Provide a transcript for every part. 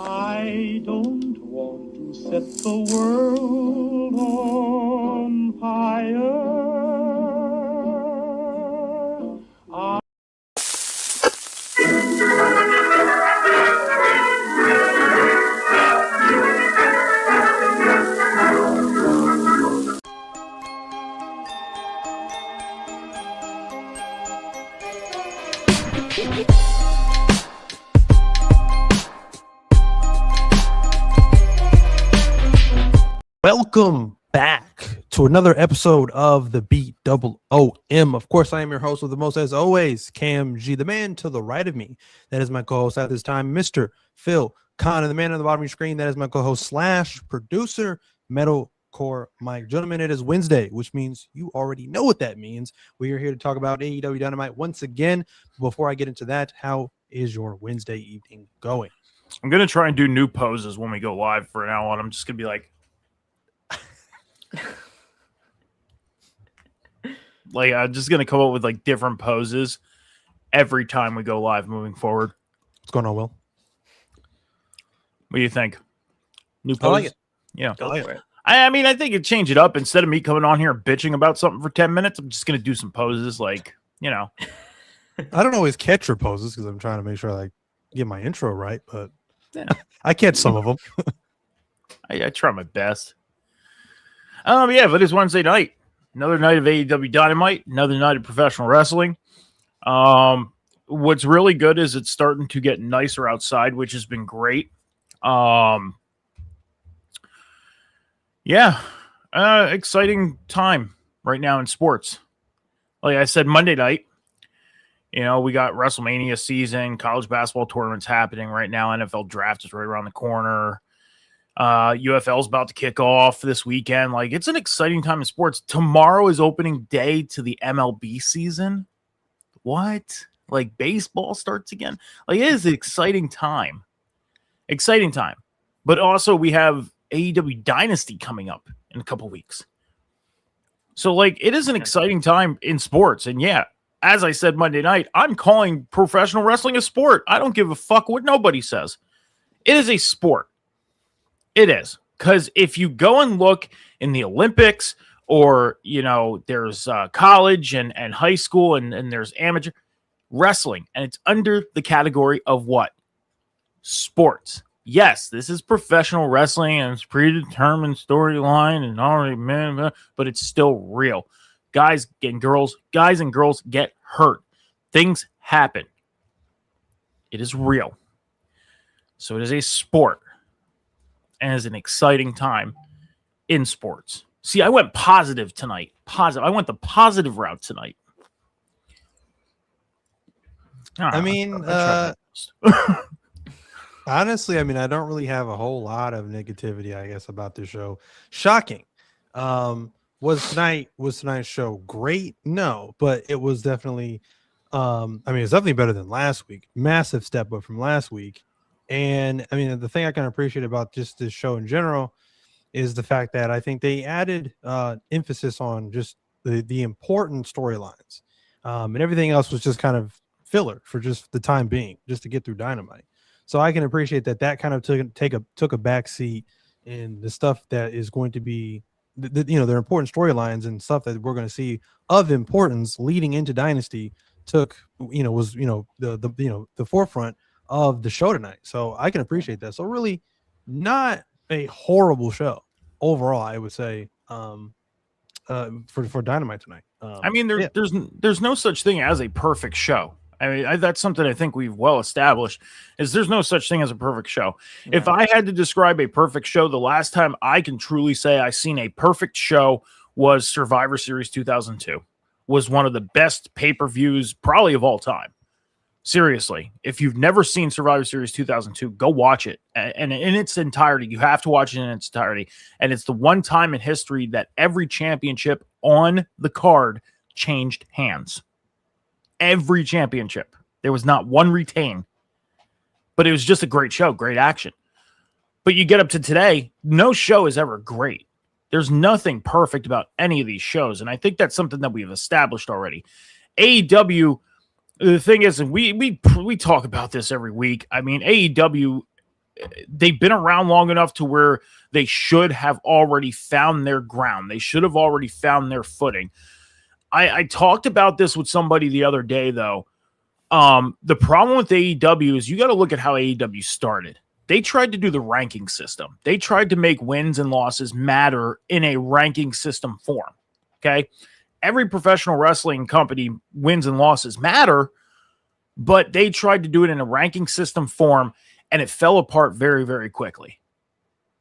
I don't want to set the world on fire. Welcome back to another episode of the Beat Double OM. Of course, I am your host with the most, as always, Cam G, the man to the right of me. That is my co-host at this time, Mr. Phil Kahn, and the man on the bottom of your screen, that is my co-host slash producer, Metalcore Mike. Gentlemen, it is Wednesday, which means you already know what that means. We are here to talk about AEW Dynamite once again. Before I get into that, how is your Wednesday evening going? I'm going to try and do new poses when we go live for now on. I'm just going to be like I'm just going to come up with like different poses every time we go live moving forward. What's going on, Will? What do you think? New poses? I like it. Yeah. I like it. I mean, I think it change it up. Instead of me coming on here bitching about something for 10 minutes, I'm just going to do some poses like, you know. I don't always catch your poses because I'm trying to make sure I like get my intro right, but Yeah. I catch some of them. I try my best. Yeah, but it's Wednesday night. Another night of AEW Dynamite, another night of professional wrestling. What's really good is it's starting to get nicer outside, which has been great. Exciting time right now in sports. Like I said, Monday night, you know, we got WrestleMania season, college basketball tournaments happening right now. NFL draft is right around the corner. UFL is about to kick off this weekend. Like, it's an exciting time in sports. Tomorrow is opening day to the MLB season. What? Like, baseball starts again? Like, it is an exciting time. Exciting time. But also, we have AEW Dynasty coming up in a couple weeks. So, like, it is an exciting time in sports. And yeah, as I said Monday night, I'm calling professional wrestling a sport. I don't give a fuck what nobody says. It is a sport. It is. Because if you go and look in the Olympics or, you know, there's college and high school and there's amateur wrestling, and it's under the category of what? Sports. Yes, this is professional wrestling and it's predetermined storyline and already, man, but it's still real. Guys and girls get hurt. Things happen. It is real. So it is a sport. And it's an exciting time in sports. See, I went positive tonight. Positive. I went the positive route tonight. I mean, honestly, I mean, I don't really have a whole lot of negativity, I guess, about this show. Shocking. Was tonight's show great? No, but it was definitely I mean, it's definitely better than last week. Massive step up from last week. And I mean, the thing I can appreciate about just this show in general is the fact that I think they added emphasis on just the important storylines, and everything else was just kind of filler for just the time being, just to get through Dynamite. So I can appreciate that kind of took a back seat in the stuff that is going to be, their important storylines and stuff that we're going to see of importance leading into Dynasty was the forefront of the show tonight. So I can appreciate that. So really not a horrible show overall, I would say, for Dynamite tonight. I mean, there's no such thing as a perfect show. I mean, that's something I think we've well established, is there's no such thing as a perfect show. Yeah. If I had to describe a perfect show, the last time I can truly say I seen a perfect show was Survivor Series 2002. Was one of the best pay-per-views probably of all time. Seriously, if you've never seen Survivor Series 2002, go watch it. And in its entirety, you have to watch it in its entirety. And it's the one time in history that every championship on the card changed hands. Every championship. There was not one retain. But it was just a great show, great action. But you get up to today, no show is ever great. There's nothing perfect about any of these shows. And I think that's something that we've established already. AEW, the thing is, and we talk about this every week. I mean, AEW they've been around long enough to where they should have already found their ground. They should have already found their footing. I talked about this with somebody the other day, though. The problem with AEW is you got to look at how AEW started. They tried to do the ranking system. They tried to make wins and losses matter in a ranking system form. Okay. Every professional wrestling company wins and losses matter, but they tried to do it in a ranking system form and it fell apart very, very quickly.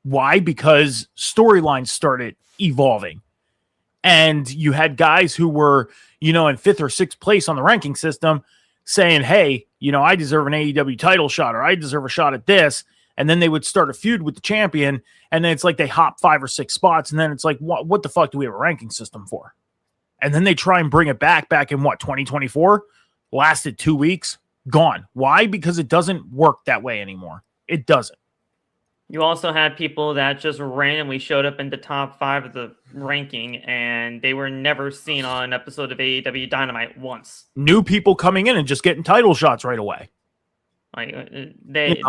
Why? Because storylines started evolving and you had guys who were, in 5th or 6th place on the ranking system saying, hey, I deserve an AEW title shot or I deserve a shot at this. And then they would start a feud with the champion. And then it's like they hop 5 or 6 spots. And then it's like, what the fuck do we have a ranking system for? And then they try and bring it back in 2024? Lasted 2 weeks, gone. Why? Because it doesn't work that way anymore. It doesn't. You also had people that just randomly showed up in the top 5 of the ranking, and they were never seen on an episode of AEW Dynamite once. New people coming in and just getting title shots right away. Like they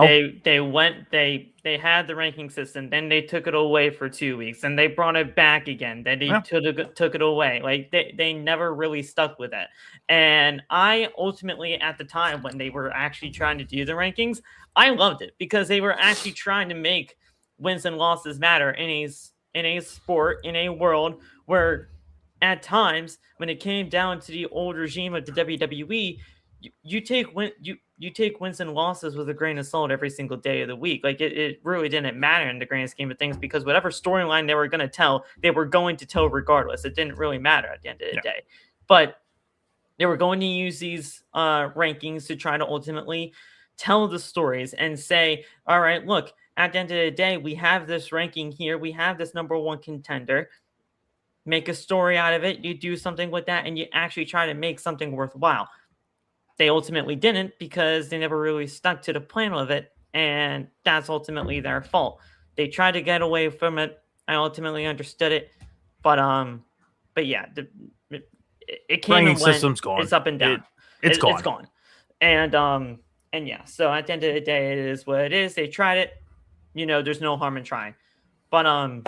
had the ranking system, then they took it away for 2 weeks, and they brought it back again. Then they took it away. Like they never really stuck with it. And I ultimately, at the time when they were actually trying to do the rankings, I loved it because they were actually trying to make wins and losses matter in a sport, in a world where at times when it came down to the old regime of the WWE, you take wins and losses with a grain of salt every single day of the week. Like it really didn't matter in the grand scheme of things because whatever storyline they were going to tell, they were going to tell regardless. It didn't really matter at the end of the day. But they were going to use these rankings to try to ultimately tell the stories and say, all right, look, at the end of the day, we have this ranking here. We have this number 1 contender. Make a story out of it. You do something with that and you actually try to make something worthwhile. They ultimately didn't because they never really stuck to the plan of it, and that's ultimately their fault. They tried to get away from it. I ultimately understood it, but yeah, it came and went. System's gone. It's up and down. It's gone. It's gone. And yeah. So at the end of the day, it is what it is. They tried it. There's no harm in trying. But at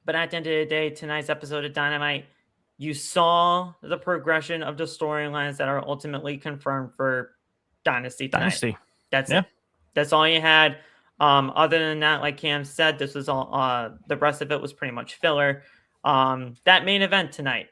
the end of the day, tonight's episode of Dynamite, you saw the progression of the storylines that are ultimately confirmed for Dynasty tonight. That's it. That's all you had. Other than that, like Cam said, this was all. The rest of it was pretty much filler. That main event tonight,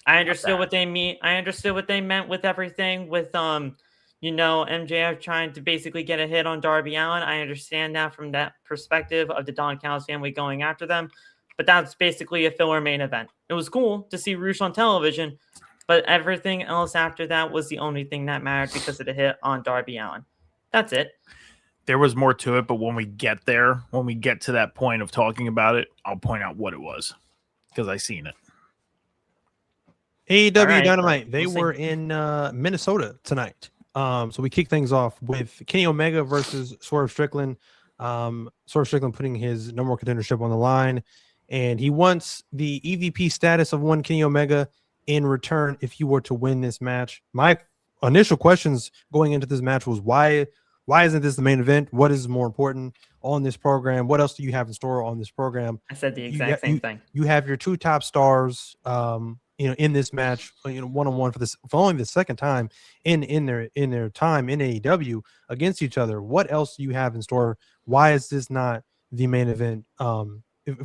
I understood what they mean. I understood what they meant with everything. With MJF trying to basically get a hit on Darby Allin. I understand that from that perspective of the Don Callis family going after them. But that's basically a filler main event. It was cool to see Roosh on television, but everything else after that was the only thing that mattered because of the hit on Darby Allin. That's it. There was more to it, but when we get there, when we get to that point of talking about it, I'll point out what it was because I seen it. AEW Dynamite, they were in Minnesota tonight. So we kick things off with Kenny Omega versus Swerve Strickland. Swerve Strickland putting his number 1 contendership on the line. And he wants the EVP status of one Kenny Omega in return if you were to win this match. My initial questions going into this match was why isn't this the main event? What is more important on this program? What else do you have in store on this program? I said the exact same thing. You have your 2 top stars in this match, one-on-one for only the second time in their time in AEW against each other. What else do you have in store? Why is this not the main event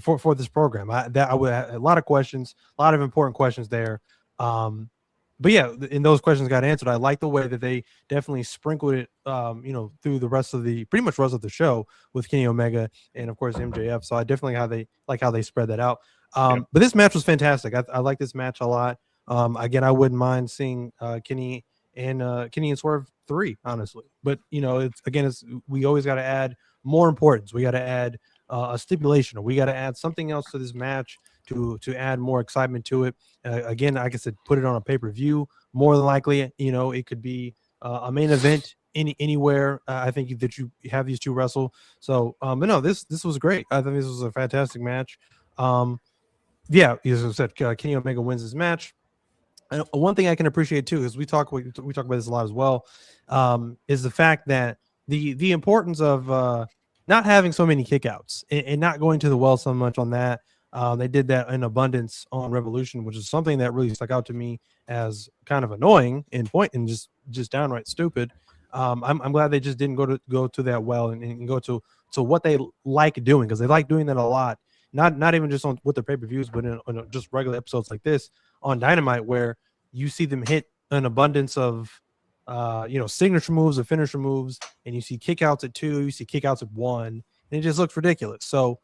for this program? I would have a lot of questions, a lot of important questions there. But yeah, and those questions got answered. I like the way that they definitely sprinkled it, through the rest of pretty much rest of the show with Kenny Omega and of course MJF. So I definitely how they spread that out. But this match was fantastic. I like this match a lot. Again, I wouldn't mind seeing Kenny and Swerve 3, honestly. But we always got to add more importance. We got to add a stipulation, or we got to add something else to this match to add more excitement to it. Again, like I said, put it on a pay-per-view. More than likely, it could be a main event anywhere. I think that you have these 2 wrestle. So, but no, this was great. I think this was a fantastic match. Yeah, as I said, Kenny Omega wins this match. And one thing I can appreciate too is we talk about this a lot as well, is the fact that the importance of not having so many kickouts and not going to the well so much on that. They did that in abundance on Revolution, which is something that really stuck out to me as kind of annoying and just downright stupid. I'm glad they just didn't go to that well and go to what they like doing, because they like doing that a lot. Not even just on with the pay-per-views, but in just regular episodes like this on Dynamite, where you see them hit an abundance of signature moves or finisher moves, and you see kickouts at 2, you see kickouts at 1, and it just looks ridiculous. So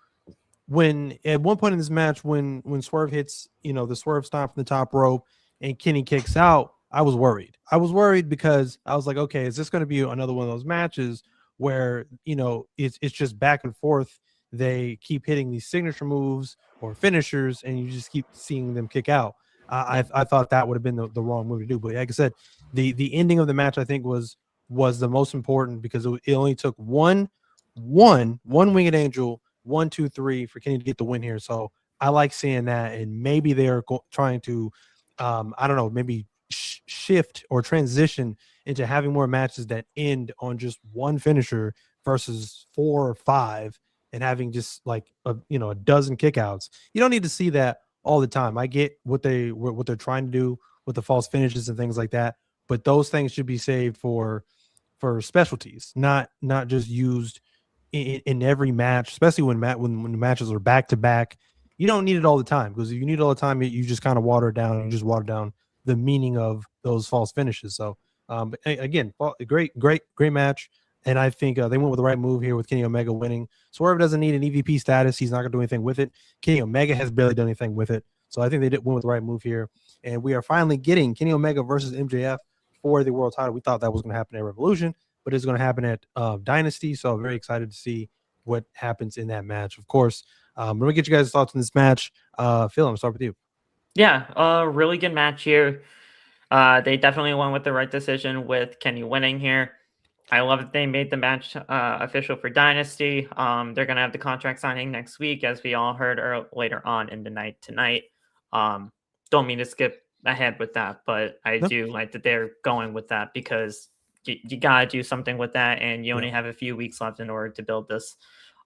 when at one point in this match, when Swerve hits, the Swerve stomp from the top rope and Kenny kicks out, I was worried. I was worried because I was like, okay, is this going to be another one of those matches where, it's just back and forth? They keep hitting these signature moves or finishers, and you just keep seeing them kick out. I thought that would have been the wrong move to do. But like I said, the ending of the match, I think, was the most important, because it only took one winged angel, 1, 2, 3 for Kenny to get the win here. So I like seeing that, and maybe they're trying to, I don't know, maybe shift or transition into having more matches that end on just one finisher versus 4 or 5, and having just like a dozen kickouts. You don't need to see that all the time. I get what they're trying to do with the false finishes and things like that, but those things should be saved for specialties, not just used in every match, especially when the matches are back to back. You don't need it all the time, because if you need it all the time, you just kind of water it down, and you just water down the meaning of those false finishes. So but again, great match. And I think they went with the right move here with Kenny Omega winning. Swerve doesn't need an EVP status. He's not going to do anything with it. Kenny Omega has barely done anything with it. So I think they went with the right move here. And we are finally getting Kenny Omega versus MJF for the world title. We thought that was going to happen at Revolution, but it's going to happen at Dynasty. So I'm very excited to see what happens in that match. Of course, let me get you guys' thoughts on this match. Phil, I'm going to start with you. Yeah, really good match here. They definitely went with the right decision with Kenny winning here. I love that they made the match official for Dynasty. They're going to have the contract signing next week, as we all heard later on in the night tonight. Don't mean to skip ahead with that, but I do like that they're going with that, because you got to do something with that, and you only have a few weeks left in order to build this.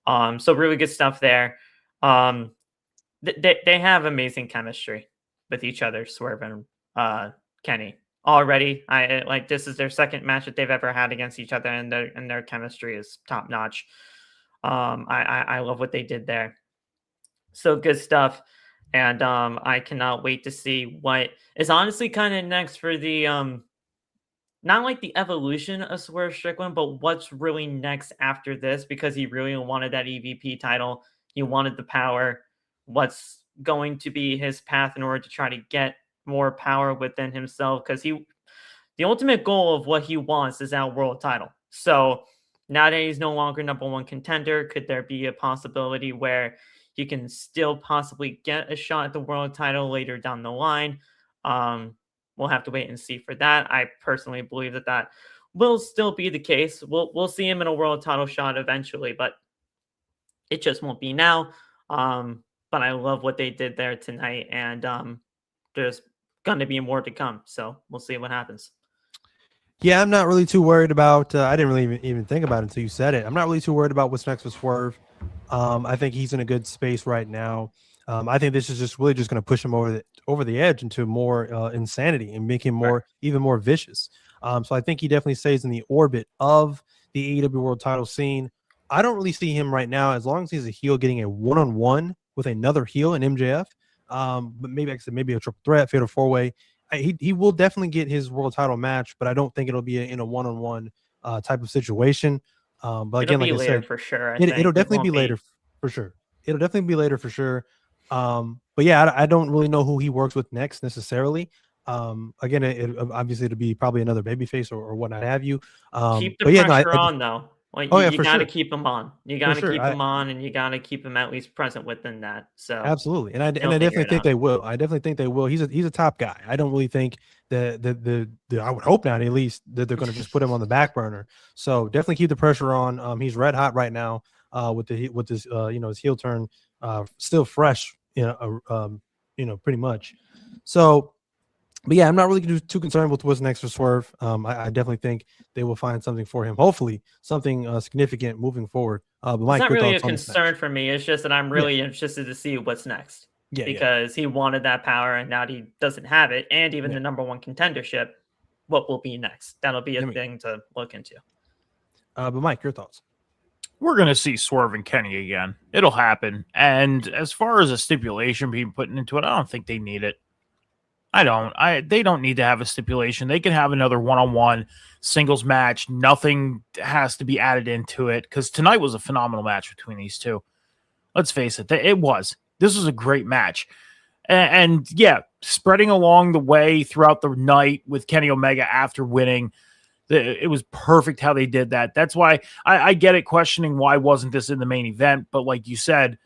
So really good stuff there. They have amazing chemistry with each other, Swerve and Kenny. Already, this is their second match that they've ever had against each other, and their chemistry is top notch. I love what they did there. So good stuff, and I cannot wait to see what is honestly kind of next for the not like the evolution of Swerve Strickland, but what's really next after this, because he really wanted that EVP title. He wanted the power. What's going to be his path in order to try to get more power within himself? Because the ultimate goal of what he wants is that world title. So now that he's no longer number one contender, could there be a possibility where he can still possibly get a shot at the world title later down the line? We'll have to wait and see for that. I personally believe that will still be the case. We'll see him in a world title shot eventually, but it just won't be now. But I love what they did there tonight, and there's going to be more to come. So we'll see what happens. Yeah, I'm not really too worried about. I didn't really even think about it until you said it. I'm not really too worried about what's next with Swerve. I think he's in a good space right now. I think this is just really just going to push him over the edge into more insanity and make him even more vicious. So I think he definitely stays in the orbit of the AEW World Title scene. I don't really see him right now, as long as he's a heel, getting a one-on-one with another heel in MJF. But maybe, like I said, maybe a triple threat, fatal four-way. He will definitely get his world title match, but I don't think it'll be in a one-on-one type of situation. But again, like I said, for sure. It'll definitely be later for sure. It'll definitely be later for sure. But yeah, I don't really know who he works with next necessarily. Again, obviously it'll be probably another babyface or what have you. Keep the pressure on though. Like, you got to keep him on. You got to keep him on, and you got to keep him at least present within that. So absolutely, and I definitely think they will. I definitely think they will. He's a top guy. I don't really think that I would hope not, at least, that they're going to just put him on the back burner. So definitely keep the pressure on. He's red hot right now with this his heel turn still fresh. Pretty much. So But yeah, I'm not really too concerned with what's next for Swerve. I definitely think they will find something for him. Hopefully, something significant moving forward. But It's Mike, not your really a thoughts on this match? concern for me. It's just that I'm Yeah, really interested to see what's next yeah, yeah, because he wanted that power and now he doesn't have it. And even yeah. the number one contendership, what will be next? That'll be a thing to look into. But Mike, your thoughts? We're going to see Swerve and Kenny again. It'll happen. And as far as a stipulation being put into it, I don't think they need it. They don't need to have a stipulation. They can have another one-on-one singles match. Nothing has to be added into it because tonight was a phenomenal match between these two. Let's face it. It was. This was a great match. And yeah, spreading along the way throughout the night with Kenny Omega after winning, it was perfect how they did that. That's why I get it questioning why wasn't this in the main event. But like you said,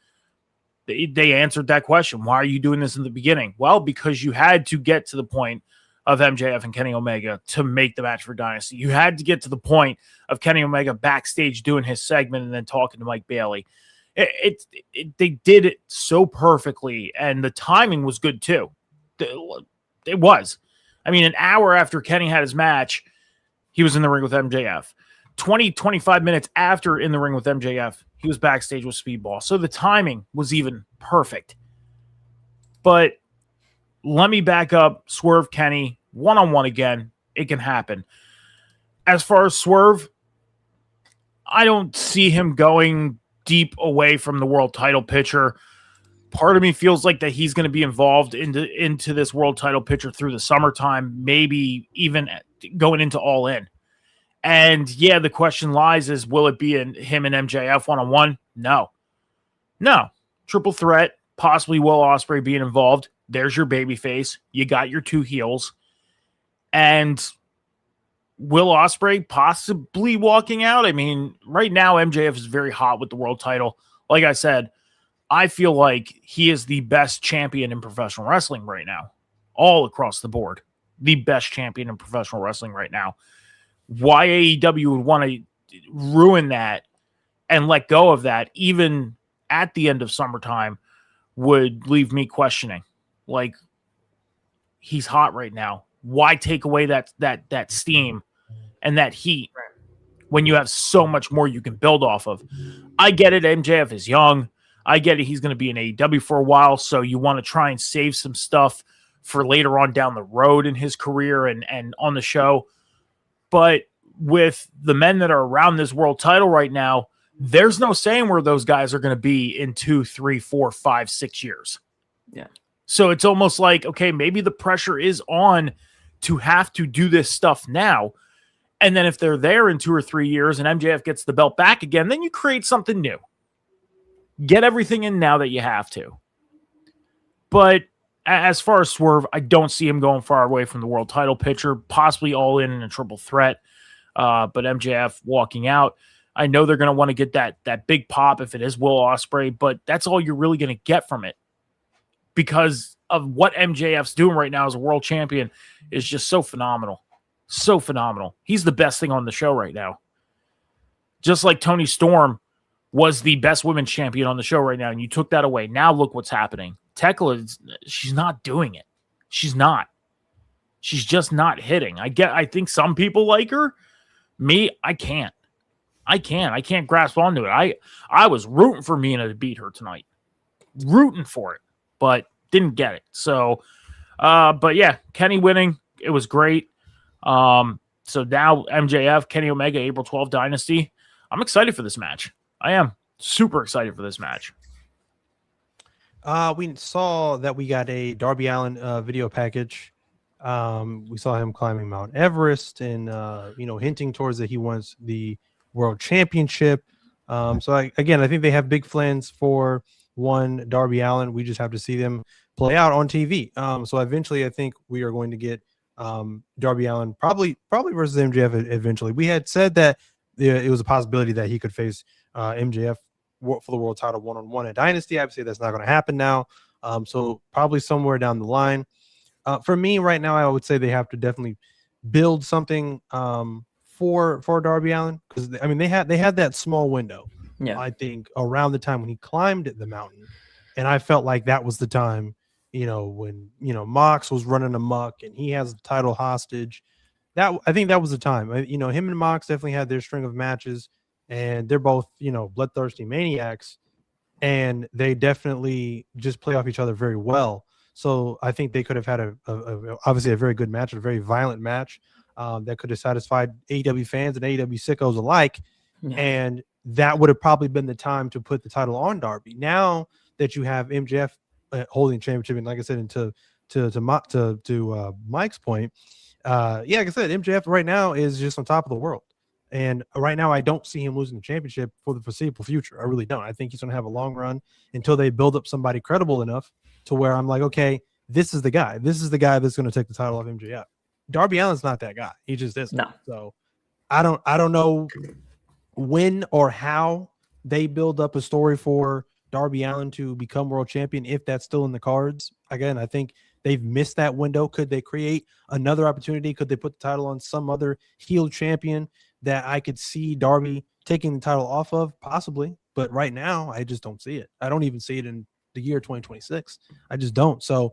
they answered that question. Why are you doing this in the beginning? Well, because you had to get to the point of MJF and Kenny Omega to make the match for Dynasty. You had to get to the point of Kenny Omega backstage doing his segment and then talking to Mike Bailey. They did it so perfectly, and the timing was good too. It was. I mean, an hour after Kenny had his match, he was in the ring with MJF. 25 minutes after in the ring with MJF, he was backstage with Speedball. So the timing was even perfect. But let me back up. Swerve, Kenny, one-on-one again. It can happen. As far as Swerve, I don't see him going deep away from the world title picture. Part of me feels like that he's going to be involved into this world title picture through the summertime, maybe even going into All In. And yeah, the question lies is, will it be him and MJF one-on-one? No. Triple threat, possibly Will Ospreay being involved. There's your babyface. You got your two heels. And Will Ospreay possibly walking out? I mean, right now, MJF is very hot with the world title. Like I said, I feel like he is the best champion in professional wrestling right now. All across the board. The best champion in professional wrestling right now. Why AEW would want to ruin that and let go of that, even at the end of summertime, would leave me questioning. Like, he's hot right now. Why take away that steam and that heat when you have so much more you can build off of? I get it. MJF is young. I get it. He's going to be in AEW for a while, so you want to try and save some stuff for later on down the road in his career and on the show. But with the men that are around this world title right now, there's no saying where those guys are going to be in 2, 3, 4, 5, 6 years. Yeah. So it's almost like, okay, maybe the pressure is on to have to do this stuff now. And then if they're there in 2 or 3 years and MJF gets the belt back again, then you create something new. Get everything in now that you have to. But as far as Swerve, I don't see him going far away from the world title picture, possibly All In a triple threat. But MJF walking out, I know they're going to want to get that big pop if it is Will Ospreay, but that's all you're really going to get from it because of what MJF's doing right now as a world champion is just so phenomenal. So phenomenal. He's the best thing on the show right now. Just like Toni Storm was the best women's champion on the show right now, and you took that away. Now look what's happening. Tekla, she's not doing it. She's not. She's just not hitting. I think some people like her. Me, I can't. I can't grasp onto it. I was rooting for Mina to beat her tonight. Rooting for it, but didn't get it. So, but yeah, Kenny winning. It was great. So now MJF, Kenny Omega, April 12th Dynasty. I'm excited for this match. I am super excited for this match. We saw that we got a Darby Allin video package. We saw him climbing Mount Everest and hinting towards that he wants the world championship. I think they have big plans for one Darby Allin. We just have to see them play out on TV. So eventually, I think we are going to get Darby Allin probably versus MJF eventually. We had said that it was a possibility that he could face MJF for the world title one-on-one at Dynasty. Obviously, that's not going to happen now. So probably somewhere down the line. For me right now, I would say they have to definitely build something for Darby Allin, because I mean they had that small window. Yeah, I think around the time when he climbed the mountain, and I felt like that was the time when Mox was running amok and he has the title hostage. I think that was the time. Him and Mox definitely had their string of matches, and they're both bloodthirsty maniacs, and they definitely just play off each other very well. So I think they could have had obviously a very good match, a very violent match that could have satisfied AEW fans and AEW sickos alike. Yeah. And that would have probably been the time to put the title on Darby. Now that you have MJF holding championship, and like I said, and to Mike's point, like I said, MJF right now is just on top of the world. And right now, I don't see him losing the championship for the foreseeable future. I really don't. I think he's going to have a long run until they build up somebody credible enough to where I'm like, okay, this is the guy. This is the guy that's going to take the title off MJF. Darby Allin's not that guy. He just isn't. No. So I don't know when or how they build up a story for Darby Allin to become world champion, if that's still in the cards. Again, I think they've missed that window. Could they create another opportunity? Could they put the title on some other heel champion that I could see Darby taking the title off of? Possibly. But right now, I just don't see it. I don't even see it in the year 2026. I just don't. So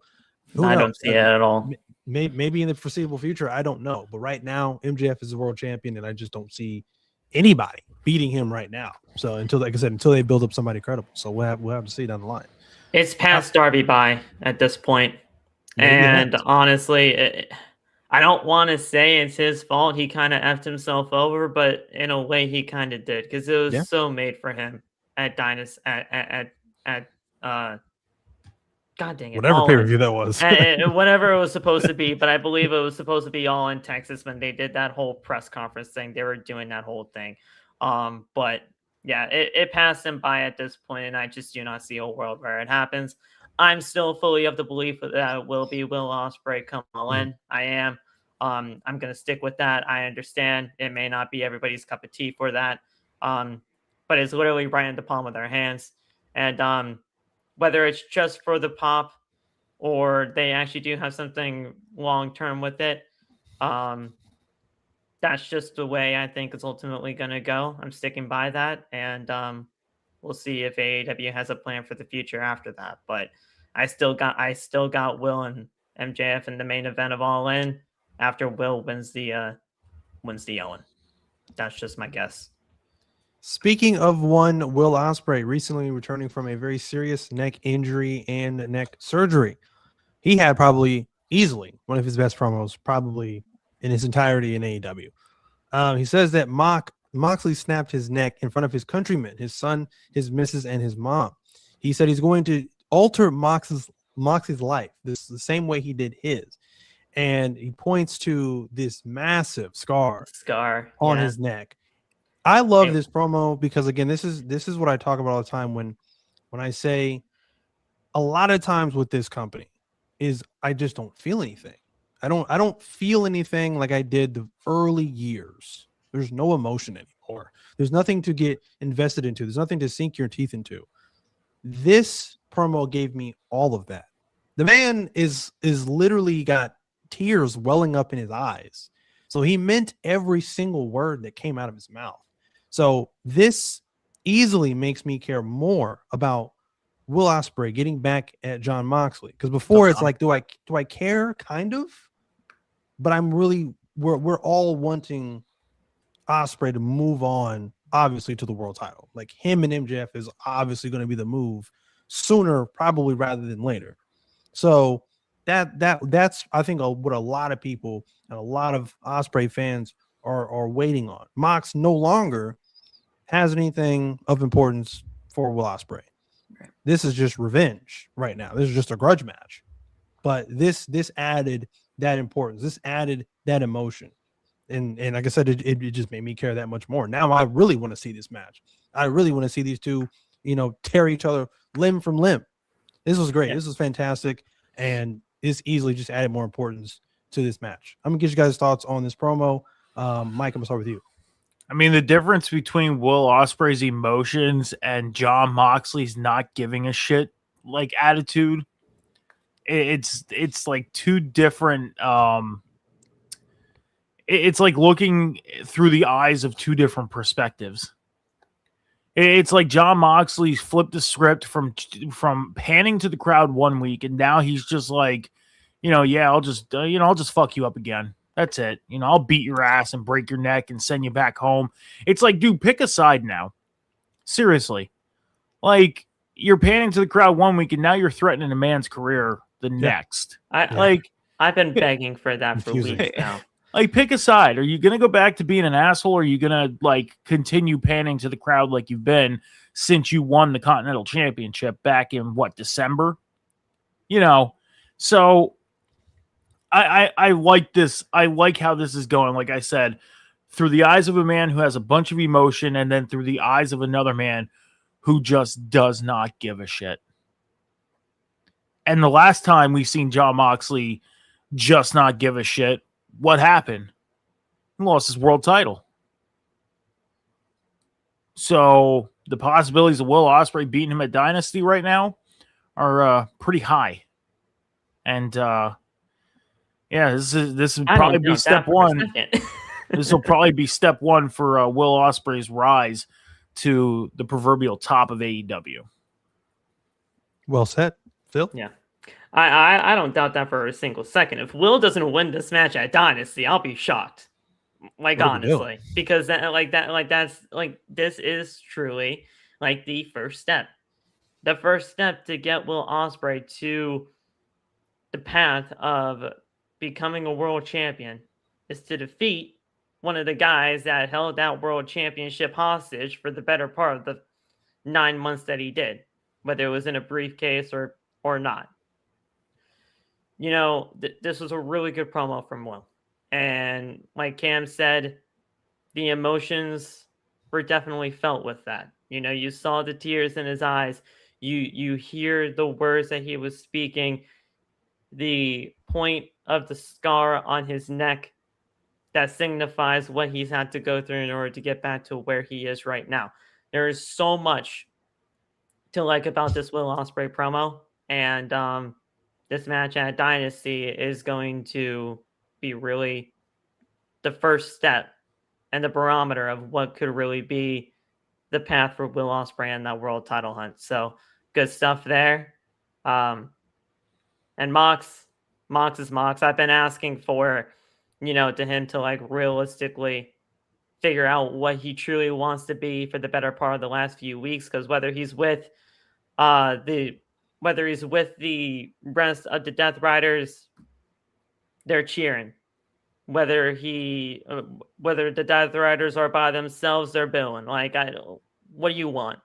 I don't see it at all. Maybe in the foreseeable future, I don't know. But right now, MJF is the world champion, and I just don't see anybody beating him right now. So until they build up somebody credible. So we'll have to see down the line. It's past Darby by at this point. And honestly, I don't want to say it's his fault. He kind of effed himself over, but in a way he kind of did, because it was so made for him at Dynasty at God dang it. Whatever pay-per-view that was. Whatever it was supposed to be, but I believe it was supposed to be all in Texas when they did that whole press conference thing. They were doing that whole thing. But yeah, it passed him by at this point, and I just do not see a world where it happens. I'm still fully of the belief that it will be Will Ospreay come all in. I am. I'm going to stick with that. I understand it may not be everybody's cup of tea for that. But it's literally right in the palm of their hands. And whether it's just for the pop or they actually do have something long-term with it, that's just the way I think it's ultimately going to go. I'm sticking by that. And we'll see if AEW has a plan for the future after that. But I still got Will and MJF in the main event of All In after Will wins the Owen. That's just my guess. Speaking of one, Will Ospreay recently returning from a very serious neck injury and neck surgery. He had probably easily one of his best promos, probably in his entirety in AEW. He says that Moxley snapped his neck in front of his countrymen, his son, his missus, and his mom. He said he's going to alter Moxley's life the same way he did his. And he points to this massive scar on his neck. I love this promo because, again, this is what I talk about all the time when I say a lot of times with this company is I just don't feel anything. I don't feel anything like I did the early years. There's no emotion anymore. There's nothing to get invested into. There's nothing to sink your teeth into. This promo gave me all of that. The man is literally got tears welling up in his eyes. So he meant every single word that came out of his mouth. So this easily makes me care more about Will Ospreay getting back at Jon Moxley, because before it's like, do I care? Kind of, but I'm really we're all wanting Ospreay to move on, obviously, to the world title. Like him and MJF is obviously going to be the move sooner, probably rather than later. So that's I think what a lot of people and a lot of Ospreay fans are waiting on. Mox no longer has anything of importance for Will Ospreay. Right. This is just revenge right now. This is just a grudge match. But this added that importance. This added that emotion. And like I said, it just made me care that much more. Now I really want to see this match. I really want to see these two, tear each other limb from limb. This was great. Yeah. This was fantastic. And this easily just added more importance to this match. I'm going to get you guys' thoughts on this promo. Mike, I'm going to start with you. I mean, the difference between Will Ospreay's emotions and Jon Moxley's not giving a shit like attitude, it's like two different it's like looking through the eyes of two different perspectives. It's like John Moxley flipped the script from panning to the crowd one week, and now he's just like, yeah, I'll just fuck you up again. That's it. I'll beat your ass and break your neck and send you back home. It's like, dude, pick a side now. Seriously. Like, you're panning to the crowd one week, and now you're threatening a man's career the next. I've been begging for that for weeks now. Like, pick a side. Are you going to go back to being an asshole, or are you going to, like, continue panning to the crowd like you've been since you won the Continental Championship back in, December? So I like this. I like how this is going. Like I said, through the eyes of a man who has a bunch of emotion, and then through the eyes of another man who just does not give a shit. And the last time we seen John Moxley just not give a shit, what happened? He lost his world title. So the possibilities of Will Ospreay beating him at Dynasty right now are pretty high. And this would probably be step one. This will probably be step one for Will Ospreay's rise to the proverbial top of AEW. Well said, Phil. Yeah. I don't doubt that for a single second. If Will doesn't win this match at Dynasty, I'll be shocked. Like, honestly, because this is truly like the first step. The first step to get Will Ospreay to the path of becoming a world champion is to defeat one of the guys that held that world championship hostage for the better part of the 9 months that he did, whether it was in a briefcase or not. This was a really good promo from Will. And like Cam said, the emotions were definitely felt with that. You saw the tears in his eyes. You hear the words that he was speaking, the point of the scar on his neck that signifies what he's had to go through in order to get back to where he is right now. There is so much to like about this Will Ospreay promo. And this match at Dynasty is going to be really the first step and the barometer of what could really be the path for Will Ospreay and that world title hunt. So good stuff there. And Mox is Mox. I've been asking for, to him to like realistically figure out what he truly wants to be for the better part of the last few weeks. Because whether he's with the rest of the Death Riders, they're cheering. Whether the Death Riders are by themselves, they're booing. Like, what do you want?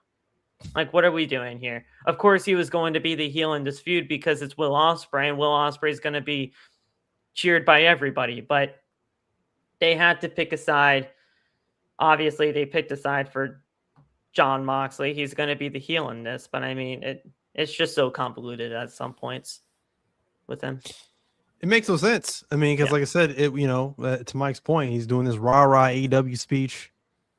Like, what are we doing here? Of course, he was going to be the heel in this feud because it's Will Ospreay, and Will Ospreay is going to be cheered by everybody. But they had to pick a side. Obviously, they picked a side for John Moxley. He's going to be the heel in this. But I mean, it's just so convoluted at some points with him. It makes no sense. I mean, because like I said, to Mike's point, he's doing this rah-rah AEW speech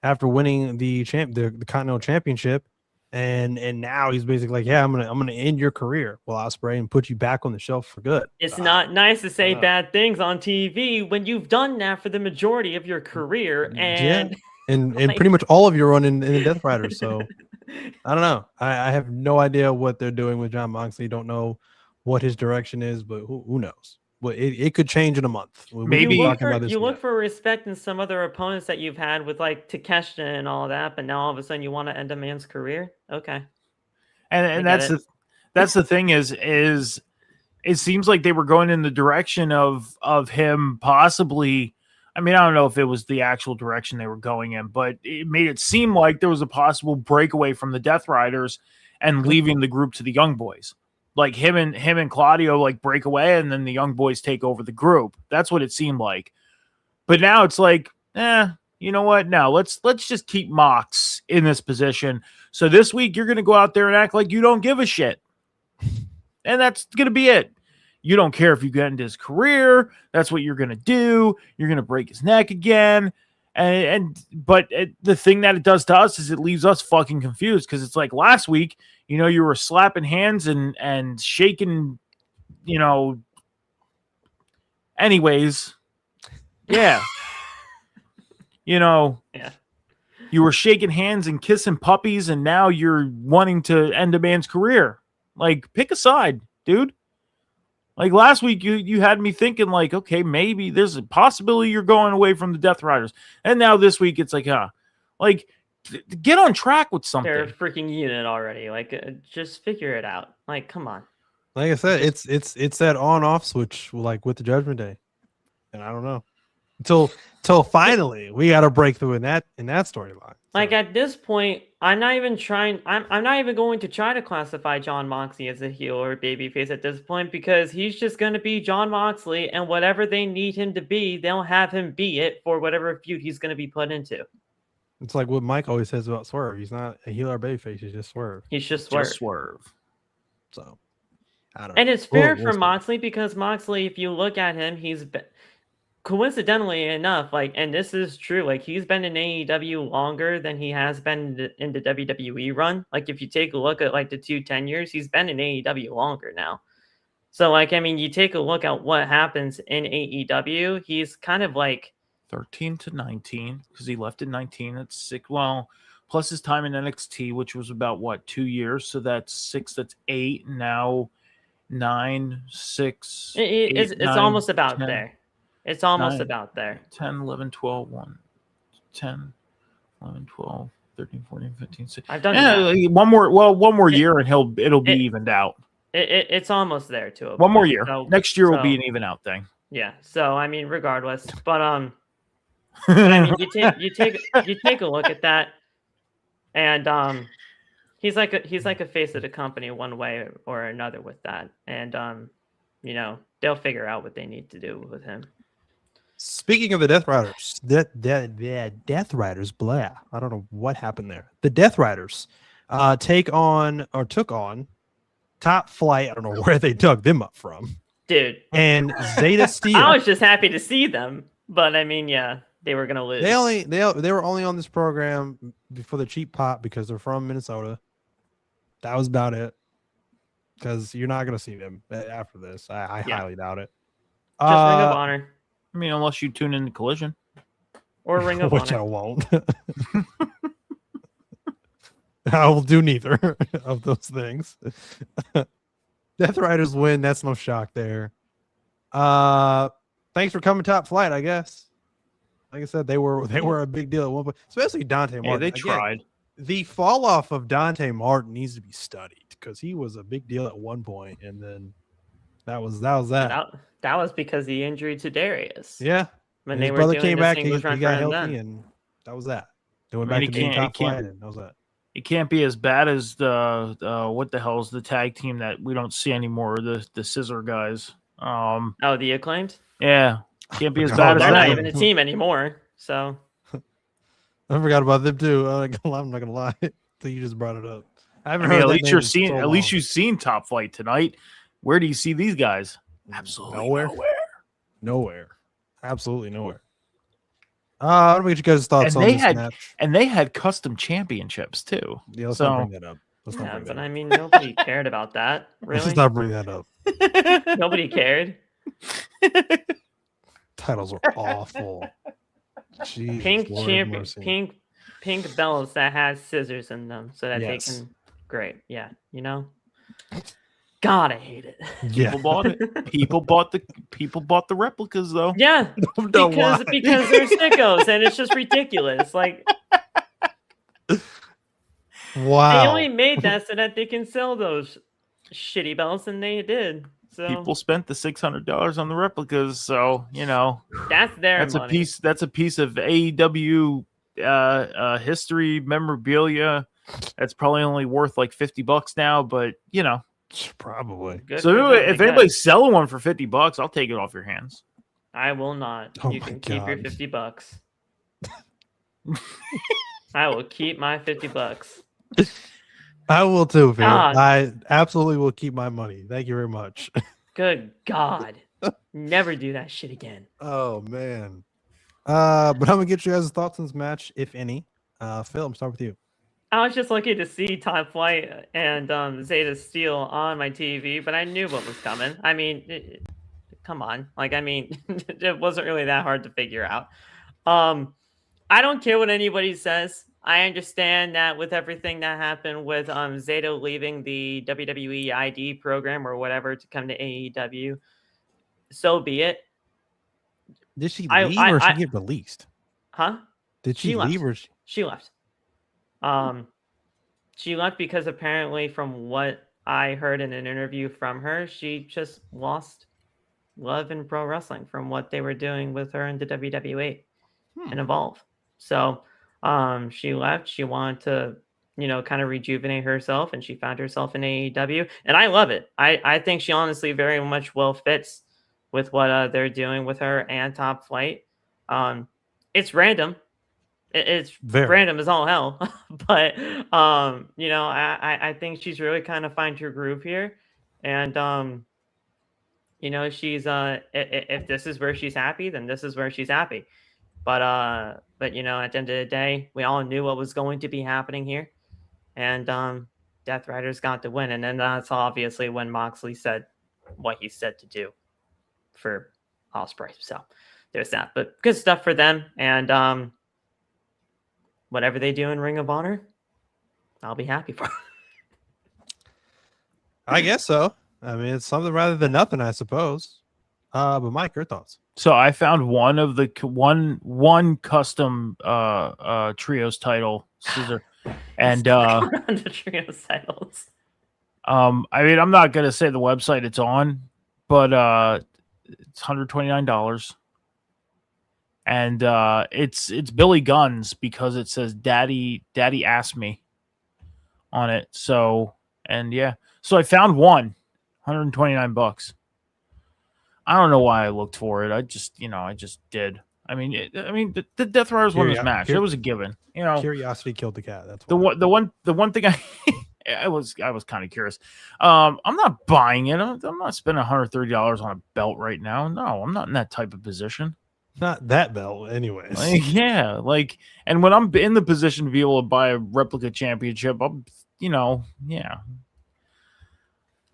after winning the Continental Championship, and now he's basically like, yeah, I'm gonna end your career, Will Ospreay, and put you back on the shelf for good. It's not nice to say bad things on TV when you've done that for the majority of your career, and and pretty much all of your run in the Death Riders. So I don't know. I have no idea what they're doing with John Moxley. Don't know what his direction is, but who knows? Well, it could change in a month. Maybe you look for respect in some other opponents that you've had with like Takeshita and all that, but now all of a sudden you want to end a man's career. Okay, and that's the thing is it seems like they were going in the direction of him possibly. I mean, I don't know if it was the actual direction they were going in, but it made it seem like there was a possible breakaway from the Death Riders and leaving the group to the Young Boys. Like him and Claudio like break away, and then the Young Boys take over the group. That's what it seemed like. But now it's like, you know what? Now let's just keep Mox in this position. So this week you're going to go out there and act like you don't give a shit, and that's going to be it. You don't care if you get into his career. That's what you're going to do. You're going to break his neck again. But the thing that it does to us is it leaves us fucking confused, because it's like last week, you were slapping hands and shaking, anyways. Yeah. You You were shaking hands and kissing puppies, and now you're wanting to end a man's career. Like, pick a side, dude. Like last week, you had me thinking, like, okay, maybe there's a possibility you're going away from the Death Riders, and now this week it's like, like get on track with something. They're a freaking unit already. Like, just figure it out. Like, come on. Like I said, it's that on-off switch, like with the Judgment Day, and I don't know until finally we got a breakthrough in that storyline. Like at this point, I'm not even going to try to classify Jon Moxley as a heel or a babyface at this point, because he's just going to be Jon Moxley, and whatever they need him to be, they'll have him be it for whatever feud he's going to be put into. It's like what Mike always says about Swerve. He's not a heel or babyface. He's just Swerve. He's just Swerve. So, I don't know. And it's fair We'll for see. Moxley, because Moxley, if you look at him, he's been, coincidentally enough, like, and this is true, like, he's been in AEW longer than he has been in the WWE run. Like, if you take a look at like the 10 years, he's been in AEW longer now. So, like, I mean, you take a look at what happens in AEW, he's kind of like 13 to 19, because he left in 19. That's 6. Well, plus his time in NXT, which was about 2 years. So that's 6. That's 8. Now 9, 6. it's 9, almost about 10, there. It's almost 9, about there. 10, 11, 12, 1, 10, 11, 12, 13, 14, 15, 16. I've done that. Like, one more year, and it'll be evened out. It's almost there too. One more year. Next year will be an even out thing. Yeah. So I mean, regardless, but I mean, you take a look at that, and he's like a face of the company one way or another with that, and you know, they'll figure out what they need to do with him. Speaking of the Death Riders, Death Riders, blah. I don't know what happened there. The Death Riders took on Top Flight. I don't know where they dug them up from, dude. And Zeta Steel. I was just happy to see them, but I mean, yeah, they were gonna lose. They were only on this program for the cheap pop because they're from Minnesota. That was about it. Because you're not gonna see them after this. I highly doubt it. Just Ring of Honor. I mean, unless you tune in to Collision. Or Ring of which Honor. I won't. I will do neither of those things. Death Riders win. That's no shock there. Thanks for coming, Top Flight. I guess. Like I said, they were a big deal at one point, especially Dante Martin. Yeah, they Again, tried. the fall off of Dante Martin needs to be studied because he was a big deal at one point, and then that was that. That was because the injury to Darius. Yeah, When and they his were brother doing came the back, he singles run got for him healthy, then. and that was that. They went I mean, back to being Top Flight, and that was that. It can't be as bad as the what the hell is the tag team that we don't see anymore? The Scissor guys. The Acclaimed. Yeah, can't be as Oh, bad as They're that. not even a team anymore. So I forgot about them too. I'm not gonna lie. So you just brought it up. I haven't I mean, heard at that least name you're in seeing. so At least long. you've seen Top Flight tonight. Where do you see these guys? Absolutely nowhere. Absolutely nowhere. I don't get you guys' thoughts And on they this had- match. And they had custom championships too. Yeah, let's so- not bring that up. Let's not yeah, bring but that I up. mean, nobody cared about that. Let's Really, not bring that up. nobody cared. Titles are awful. Jeez, Pink Lord champion, mercy. pink belts that has scissors in them, so that Yes. they can. Great, yeah, you know. God, I hate it. Yeah. People bought it. People bought the replicas though. Yeah, No, why? because they're sickos, and it's just ridiculous. Like Wow. they only made that so that they can sell those shitty belts, and they did. So People spent the $600 on the replicas, so you know that's their that's money. a piece. That's a piece of AEW history memorabilia. That's probably only worth like $50 now, but you know. Probably. Good So for them, if I anybody's guess. selling one for $50, I'll take it off your hands. I will not. Oh You my can keep your God. $50. I will keep my $50. I will too, Phil. God. I absolutely will keep my money. Thank you very much. Good God. Never do that shit again. Oh man. But I'm gonna get you guys' thoughts on this match, if any. Phil, I'm start with you. I was just lucky to see Top Flight and Zeta Steel on my TV, but I knew what was coming. I mean, come on. Like, I mean, it wasn't really that hard to figure out. I don't care what anybody says. I understand that with everything that happened with Zato leaving the WWE ID program or whatever to come to AEW, so be it. Did she I, leave I, or she I get released? huh? Did she She left. leave or She left. She left because apparently, from what I heard in an interview from her, she just lost love in pro wrestling from what they were doing with her in the WWE and Evolve. So she left. She wanted to, kind of rejuvenate herself, and she found herself in AEW. And I love it. I think she honestly very much well fits with what they're doing with her and Top Flight. It's random. It's very? random as all hell, but I think she's really kind of find her groove here, and she's if this is where she's happy, then this is where she's happy. But at the end of the day, we all knew what was going to be happening here, and Death Riders got the win, and then that's obviously when Moxley said what he said to do for Ospreay. So there's that, but good stuff for them, and whatever they do in Ring of Honor, I'll be happy for. I guess so. I mean, it's something rather than nothing, I suppose. But Mike, your thoughts? So I found one of the one custom trios title scissor, and the trios titles. I mean, I'm not gonna say the website it's on, but it's $129, and it's Billy Gunn's because it says "Daddy asked me" on it. So so I found one, $129. I don't know why I looked for it. I just did. I mean, the Death Riders won this match. It was a given. Curiosity killed the cat. That's the one thing I was kind of curious. I'm not buying it. I'm not spending $130 on a belt right now. No, I'm not in that type of position. Not that belt, anyways. And when I'm in the position to be able to buy a replica championship,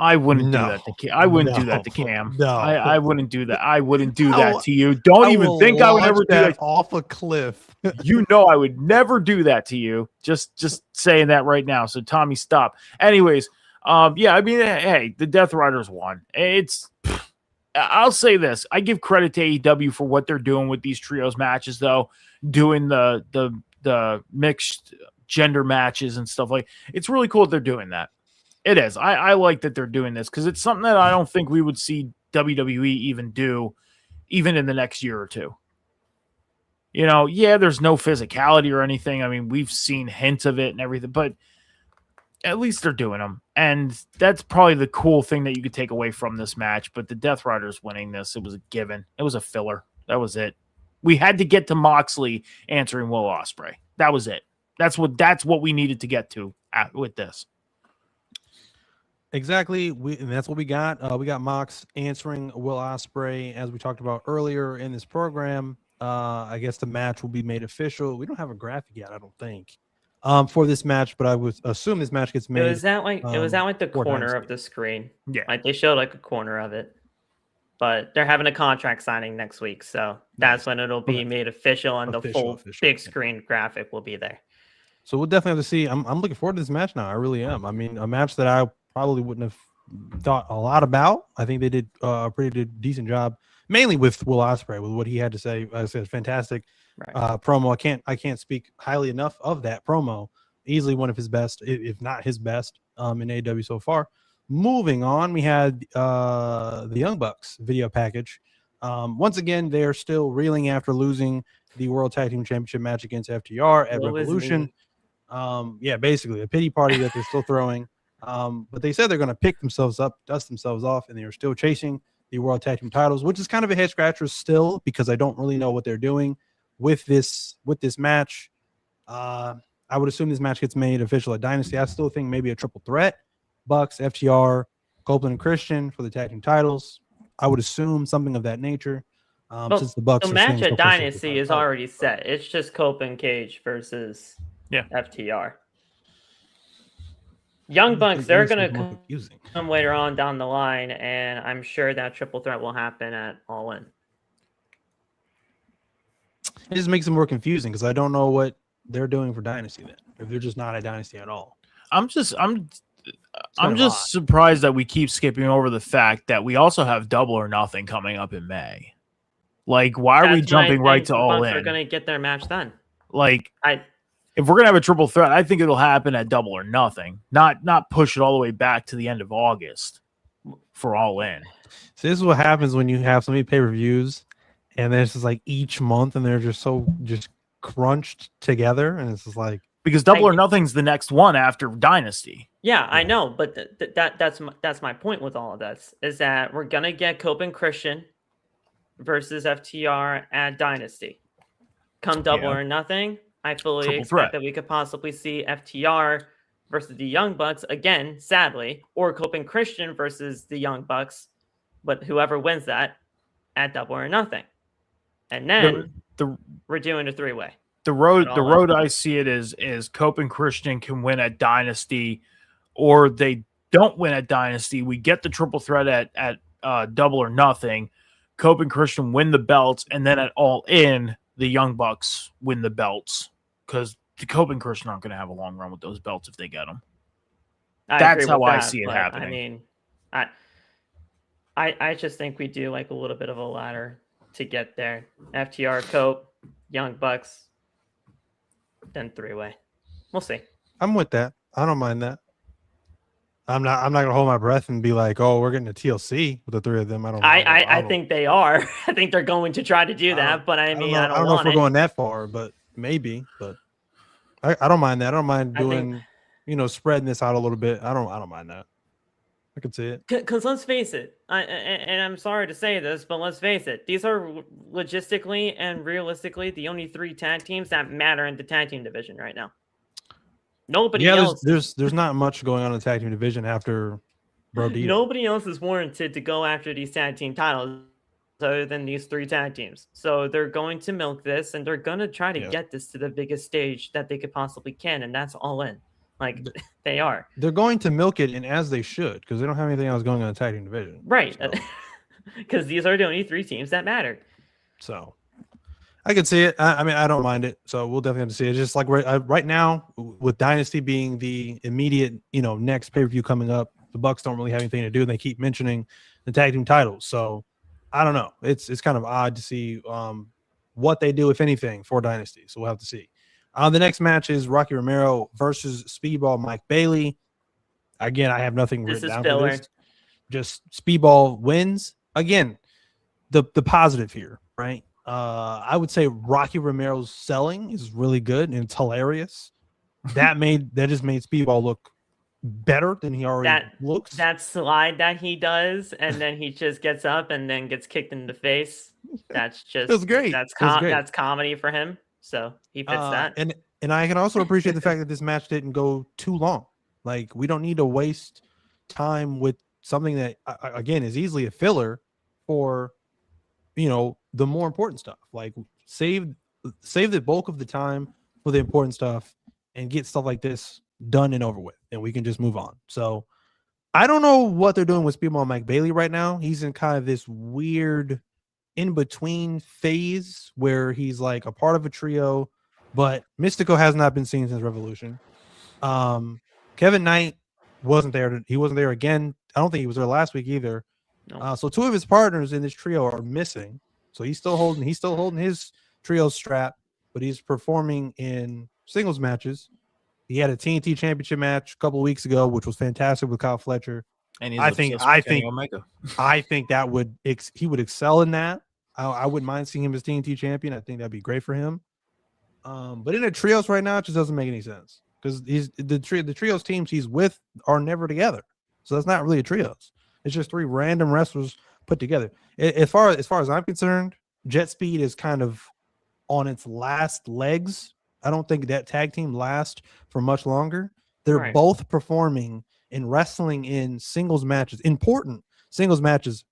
I wouldn't do that to Cam. I wouldn't do that to Cam. No, I wouldn't do that. I wouldn't do that to you. Don't even think I would ever do that off a cliff. I would never do that to you. Just saying that right now. So Tommy, stop. Anyways, I mean, hey, the Death Riders won. I'll say this. I give credit to AEW for what they're doing with these trios matches, though, doing the mixed gender matches and stuff like. It's really cool that they're doing that. It is. I like that they're doing this because it's something that I don't think we would see WWE even do, even in the next year or two. There's no physicality or anything. I mean, we've seen hints of it and everything, but at least they're doing them. And that's probably the cool thing that you could take away from this match. But the Death Riders winning this, it was a given. It was a filler. That was it. We had to get to Moxley answering Will Ospreay. That was it. That's what we needed to get to with this. Exactly. And that's what we got. We got Mox answering Will Ospreay, as we talked about earlier in this program. I guess the match will be made official. We don't have a graphic yet, I don't think, for this match, but I would assume this match gets made. It was at the corner of the screen. Yeah, like they showed like a corner of it, but they're having a contract signing next week, so that's when it'll be made official, and the full big screen graphic will be there. So we'll definitely have to see. I'm looking forward to this match now. I really am. I mean, a match that I probably wouldn't have thought a lot about. I think they did a pretty decent job, mainly with Will Ospreay, with what he had to say. I said, fantastic promo. I can't speak highly enough of that promo. Easily one of his best, if not his best, in AEW so far. Moving on, we had the Young Bucks video package. Once again, they're still reeling after losing the World Tag Team Championship match against FTR at Revolution. Basically a pity party that they're still throwing. But they said they're going to pick themselves up, dust themselves off, and they are still chasing the World Tag Team titles, which is kind of a head scratcher still because I don't really know what they're doing with this match. I would assume this match gets made official at Dynasty. I still think maybe a triple threat: Bucks, FTR, Copeland, and Christian for the tag team titles. I would assume something of that nature. Since the Bucks, the match at Dynasty is already set. It's just Copeland Cage versus FTR. Young Bucks, they're going to come later on down the line, and I'm sure that triple threat will happen at All In. It just makes it more confusing because I don't know what they're doing for Dynasty then, if they're just not a Dynasty at all. I'm just odd. surprised that we keep skipping over the fact that we also have Double or Nothing coming up in May. Like, why are we jumping right to All In? They're going to get their match then. Like, if we're going to have a triple threat, I think it'll happen at Double or Nothing, not push it all the way back to the end of August for All In. So this is what happens when you have so many pay-per-views, and then it's just like each month, and they're just crunched together, and it's just like, because Double or Nothing's the next one after Dynasty. Yeah, I know, but that's my point with all of this, is that we're gonna get Cope and Christian versus FTR at Dynasty. Come Double or Nothing, I fully Triple expect threat. that we could possibly see FTR versus the Young Bucks again, sadly, or Cope and Christian versus the Young Bucks, but whoever wins that at Double or Nothing, and then we're doing a three-way. The road I see it is Cope and Christian can win at Dynasty, or they don't win at Dynasty. We get the triple threat at Double or Nothing. Cope and Christian win the belts, and then at All In, the Young Bucks win the belts, because the Cope and Christian aren't going to have a long run with those belts if they get them. That's how I see it happening. I mean, I just think we do like a little bit of a ladder to get there. FTR, Cope, Young Bucks, then three-way. We'll see. I'm with that. I don't mind that. I'm not gonna hold my breath and be like, oh, we're getting a TLC with the three of them. I think they are. I think they're going to try to do that, but I mean, I don't know if we're going that far, but maybe. But I don't mind that. I don't mind doing, spreading this out a little bit. I don't mind that. I can see it. Because let's face it, and I'm sorry to say this, but let's face it, these are logistically and realistically the only three tag teams that matter in the tag team division right now. Nobody else. There's not much going on in the tag team division after Brodito. Nobody else is warranted to go after these tag team titles other than these three tag teams. So they're going to milk this, and they're going to try to get this to the biggest stage that they could possibly can, and that's All In. Like, they are. They're going to milk it, and as they should, because they don't have anything else going on in the tag team division. Right. Because these are the only three teams that matter. So I can see it. I mean, I don't mind it. So we'll definitely have to see it. It's just like right now, with Dynasty being the immediate, next pay-per-view coming up, the Bucks don't really have anything to do, and they keep mentioning the tag team titles. So I don't know. It's kind of odd to see what they do, if anything, for Dynasty. So we'll have to see. The next match is Rocky Romero versus Speedball Mike Bailey. Again, I have nothing written down for this. Just Speedball wins. Again, the positive here, right? I would say Rocky Romero's selling is really good and it's hilarious. That just made Speedball look better than he already looks. That slide that he does, and then he just gets up and then gets kicked in the face. That's just Feels great. That's comedy for him. So he fits that. And I can also appreciate the fact that this match didn't go too long. Like, we don't need to waste time with something that again is easily a filler for the more important stuff. Like, save the bulk of the time for the important stuff and get stuff like this done and over with, and we can just move on. So I don't know what they're doing with Speedball Mike Bailey right now. He's in kind of this weird in-between phase where he's like a part of a trio, but Mystico has not been seen since Revolution. Kevin Knight wasn't there. He wasn't there again. I don't think he was there last week either. No. So two of his partners in this trio are missing. So he's still holding his trio strap, but he's performing in singles matches. He had a TNT Championship match a couple of weeks ago, which was fantastic with Kyle Fletcher. And I think that he would excel in that. I wouldn't mind seeing him as TNT champion. I think that'd be great for him. But in the trios right now, it just doesn't make any sense because the trios teams he's with are never together. So that's not really a trios. It's just three random wrestlers put together. As far as I'm concerned, Jet Speed is kind of on its last legs. I don't think that tag team lasts for much longer. They're both performing and wrestling in singles matches, important singles matches,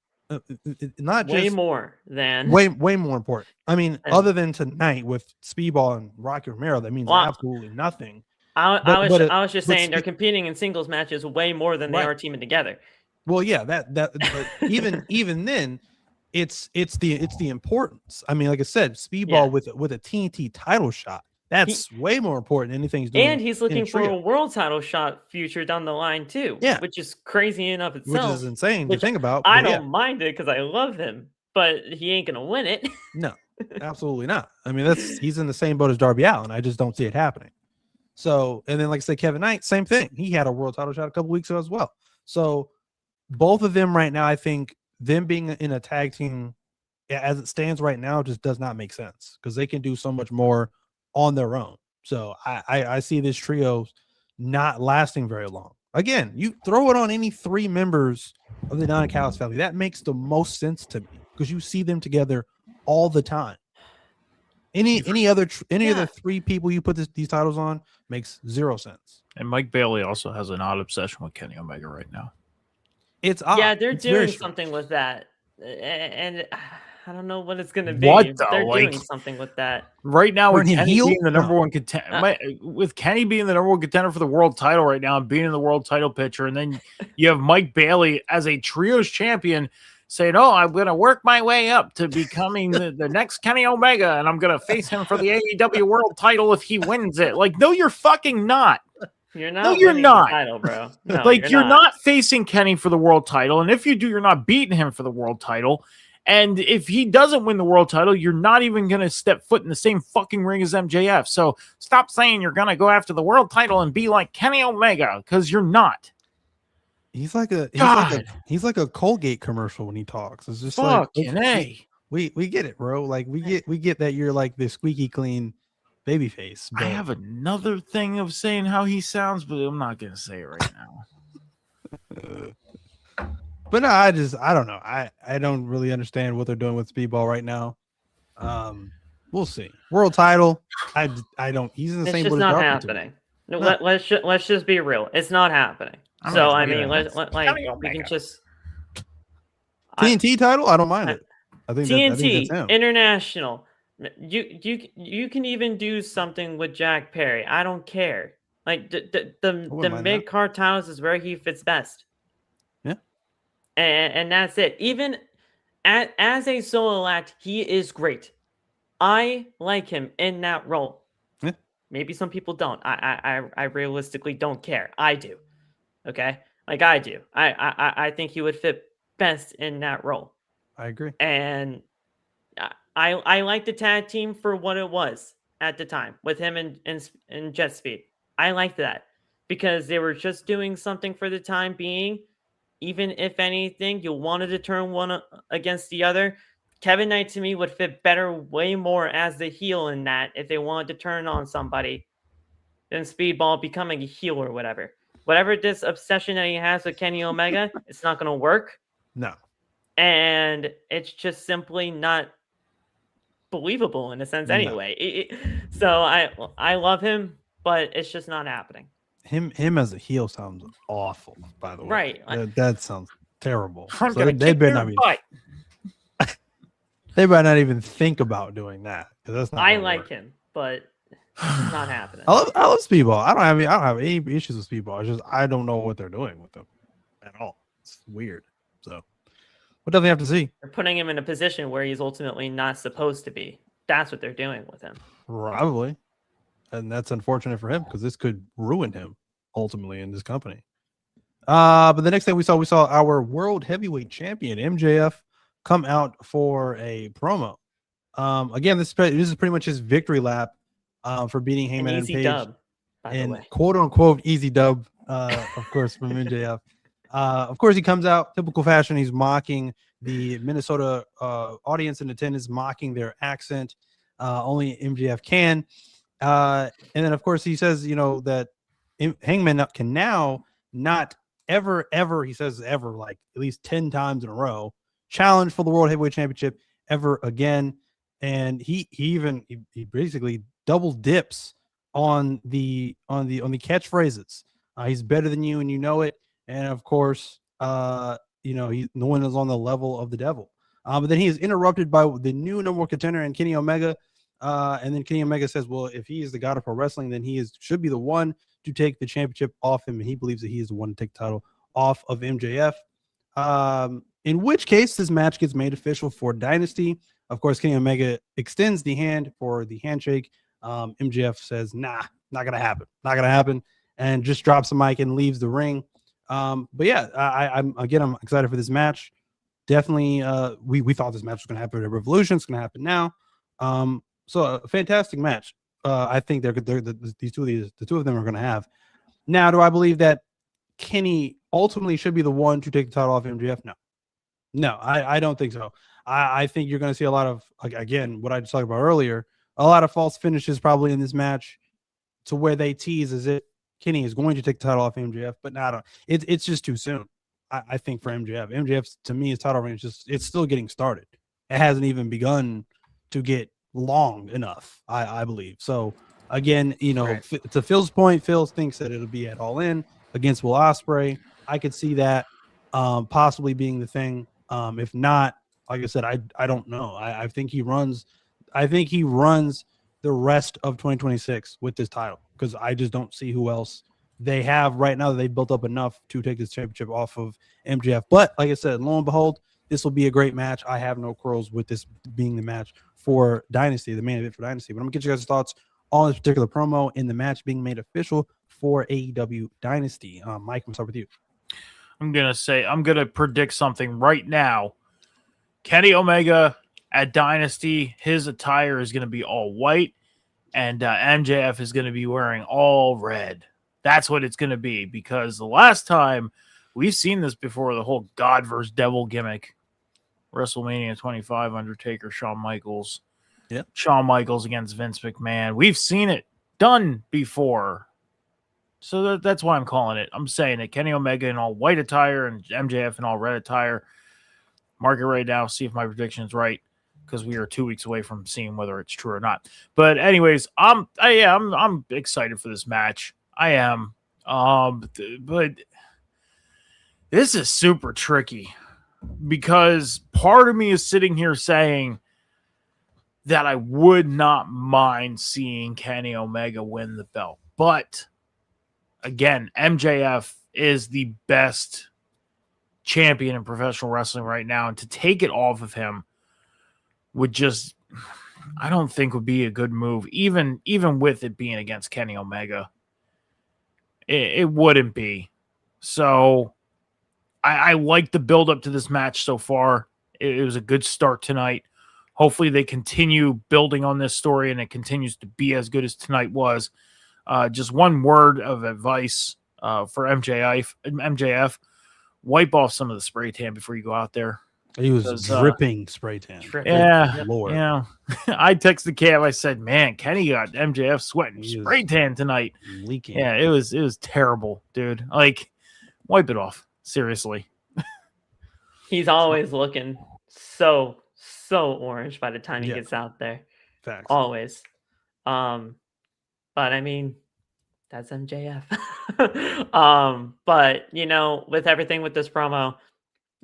not just way more important. I mean, other than tonight with Speedball and Rocky Romero, that means absolutely nothing. I was just saying they're competing in singles matches way more than they are teaming together. Well, yeah, but even then, it's the importance. I mean, like I said, Speedball with a TNT title shot. That's way more important than anything he's doing. And he's looking for a world title shot future down the line too. Yeah. Which is crazy enough itself. Which is insane to think about. I don't mind it because I love him, but he ain't gonna win it. No, absolutely not. I mean, he's in the same boat as Darby Allin. I just don't see it happening. So, and then like I said, Kevin Knight, same thing. He had a world title shot a couple weeks ago as well. So both of them right now, I think them being in a tag team as it stands right now just does not make sense because they can do so much more on their own. So I see this trio not lasting very long. Again, you throw it on any 3 members of the Don Callis family. That makes the most sense to me because you see them together all the time. Any other 3 people you put these titles on makes 0 sense. And Mike Bailey also has an odd obsession with Kenny Omega right now. It's odd. Yeah, they're doing something with that, and I don't know what it's going to be. What though? They're doing something with that right now. With Kenny being the number one contender, with Kenny being the number one contender for the world title right now and being in the world title picture, and then you have Mike Bailey as a trios champion saying, "Oh, I'm going to work my way up to becoming the next Kenny Omega, and I'm going to face him for the AEW world title if he wins it." Like, no, you're fucking not. You're not. No, you're not. Title, bro. No, like, you're not facing Kenny for the world title, and if you do, you're not beating him for the world title. And if he doesn't win the world title, you're not even going to step foot in the same fucking ring as MJF. So stop saying you're going to go after the world title and be like Kenny Omega, because you're not. He's like a Colgate commercial when he talks. It's just fucking like we get it, bro. Like we get that you're like the squeaky clean baby face. I have another thing of saying how he sounds, but I'm not going to say it right now. But no, I don't know. I don't really understand what they're doing with Speedball right now. We'll see. World title. I don't. He's in the same. It's just not happening. No, let's just be real. It's not happening. We can just TNT title. I don't mind it. I think TNT that's International. You can even do something with Jack Perry. I don't care. Like the mid card titles is where he fits best. And that's it. Even as a solo act, he is great. I like him in that role. Yeah. Maybe some people don't. I realistically don't care. I do. Okay? Like I do. I think he would fit best in that role. I agree. And I like the tag team for what it was at the time with him and Jet Speed. I liked that because they were just doing something for the time being. Even if anything, you wanted to turn one against the other. Kevin Knight to me would fit better, way more as the heel in that if they wanted to turn on somebody than Speedball becoming a heel or whatever. Whatever this obsession that he has with Kenny Omega, it's not going to work. No. And it's just simply not believable in a sense anyway. So I love him, but it's just not happening. Him as a heel sounds awful, by the way. Right. That sounds terrible. I'm gonna kick your butt. They might not even think about doing that. That's not. I like him, but it's not happening. I love Speedball. I don't have any issues with Speedball. It's just I don't know what they're doing with him at all. It's weird. So we'll definitely have to see. They're putting him in a position where he's ultimately not supposed to be. That's what they're doing with him. Probably. And that's unfortunate for him because this could ruin him ultimately in this company. But the next thing we saw our world heavyweight champion MJF come out for a promo. Again, this is pretty much his victory lap for beating Heyman and Page. Dub, by the way. Quote unquote easy dub, of course, from MJF. Of course, he comes out typical fashion. He's mocking the Minnesota audience in attendance, mocking their accent. Only MJF can. And then, of course, he says, that Hangman can now not ever, he says ever, like at least 10 times in a row, challenge for the World Heavyweight Championship ever again. And he basically double dips on the catchphrases. He's better than you and you know it. And of course, no one is on the level of the devil. But then he is interrupted by the new number one contender and Kenny Omega. And then Kenny Omega says, well, if he is the god of pro wrestling, then he should be the one to take the championship off him. And he believes that he is the one to take the title off of MJF. In which case, this match gets made official for Dynasty. Of course, Kenny Omega extends the hand for the handshake. MJF says, nah, not going to happen. Not going to happen. And just drops the mic and leaves the ring. But yeah, I'm excited for this match. Definitely, we thought this match was going to happen at Revolution. It's going to happen now. So a fantastic match. I think the two of them are going to have. Now, do I believe that Kenny ultimately should be the one to take the title off MJF? No, I don't think so. I think you're going to see a lot of, again, what I just talked about earlier, a lot of false finishes probably in this match, to where they tease as if Kenny is going to take the title off MJF, but not. It's just too soon. I think for MJF. MJF, to me, his title reign is it's still getting started. It hasn't even begun to get long enough, I believe. So again, Right. to Phil's point, Phil thinks that it'll be at All In against Will Ospreay. I could see that possibly being the thing. If not, like I said, I don't know. I think he runs the rest of 2026 with this title, because I just don't see who else they have right now that they built up enough to take this championship off of MJF. But like I said, lo and behold, this will be a great match. I have no quarrels with this being the match for Dynasty, the main event for Dynasty. But I'm gonna get you guys' thoughts on this particular promo in the match being made official for AEW Dynasty. Mike, I'm start with you. I'm gonna predict something right now. Kenny Omega at Dynasty, his attire is gonna be all white, and MJF is gonna be wearing all red. That's what it's gonna be, because the last time we've seen this before, the whole God versus Devil gimmick, WrestleMania 25, Undertaker, Shawn Michaels. Yeah, Shawn Michaels against Vince McMahon. We've seen it done before. So that's why I'm calling it. I'm saying it. Kenny Omega in all white attire and MJF in all red attire. Mark it right now. See if my prediction is right, because we are 2 weeks away from seeing whether it's true or not. But anyways, I'm excited for this match. I am. But this is super tricky, because part of me is sitting here saying that I would not mind seeing Kenny Omega win the belt. But again, MJF is the best champion in professional wrestling right now, and to take it off of him would just, I don't think would be a good move, even with it being against Kenny Omega. It wouldn't be. So I like the build up to this match so far. It was a good start tonight. Hopefully they continue building on this story and it continues to be as good as tonight was. Just one word of advice for MJF. Wipe off some of the spray tan before you go out there. He was dripping spray tan. Yeah, Lord. yeah. I texted Cam. I said, "Man, Kenny got MJF sweating spray tan tonight, leaking." Yeah, it was terrible, dude. Like, wipe it off. Seriously. He's always looking so orange by the time he gets out there. Facts. Always. But I mean, that's MJF. But with everything with this promo,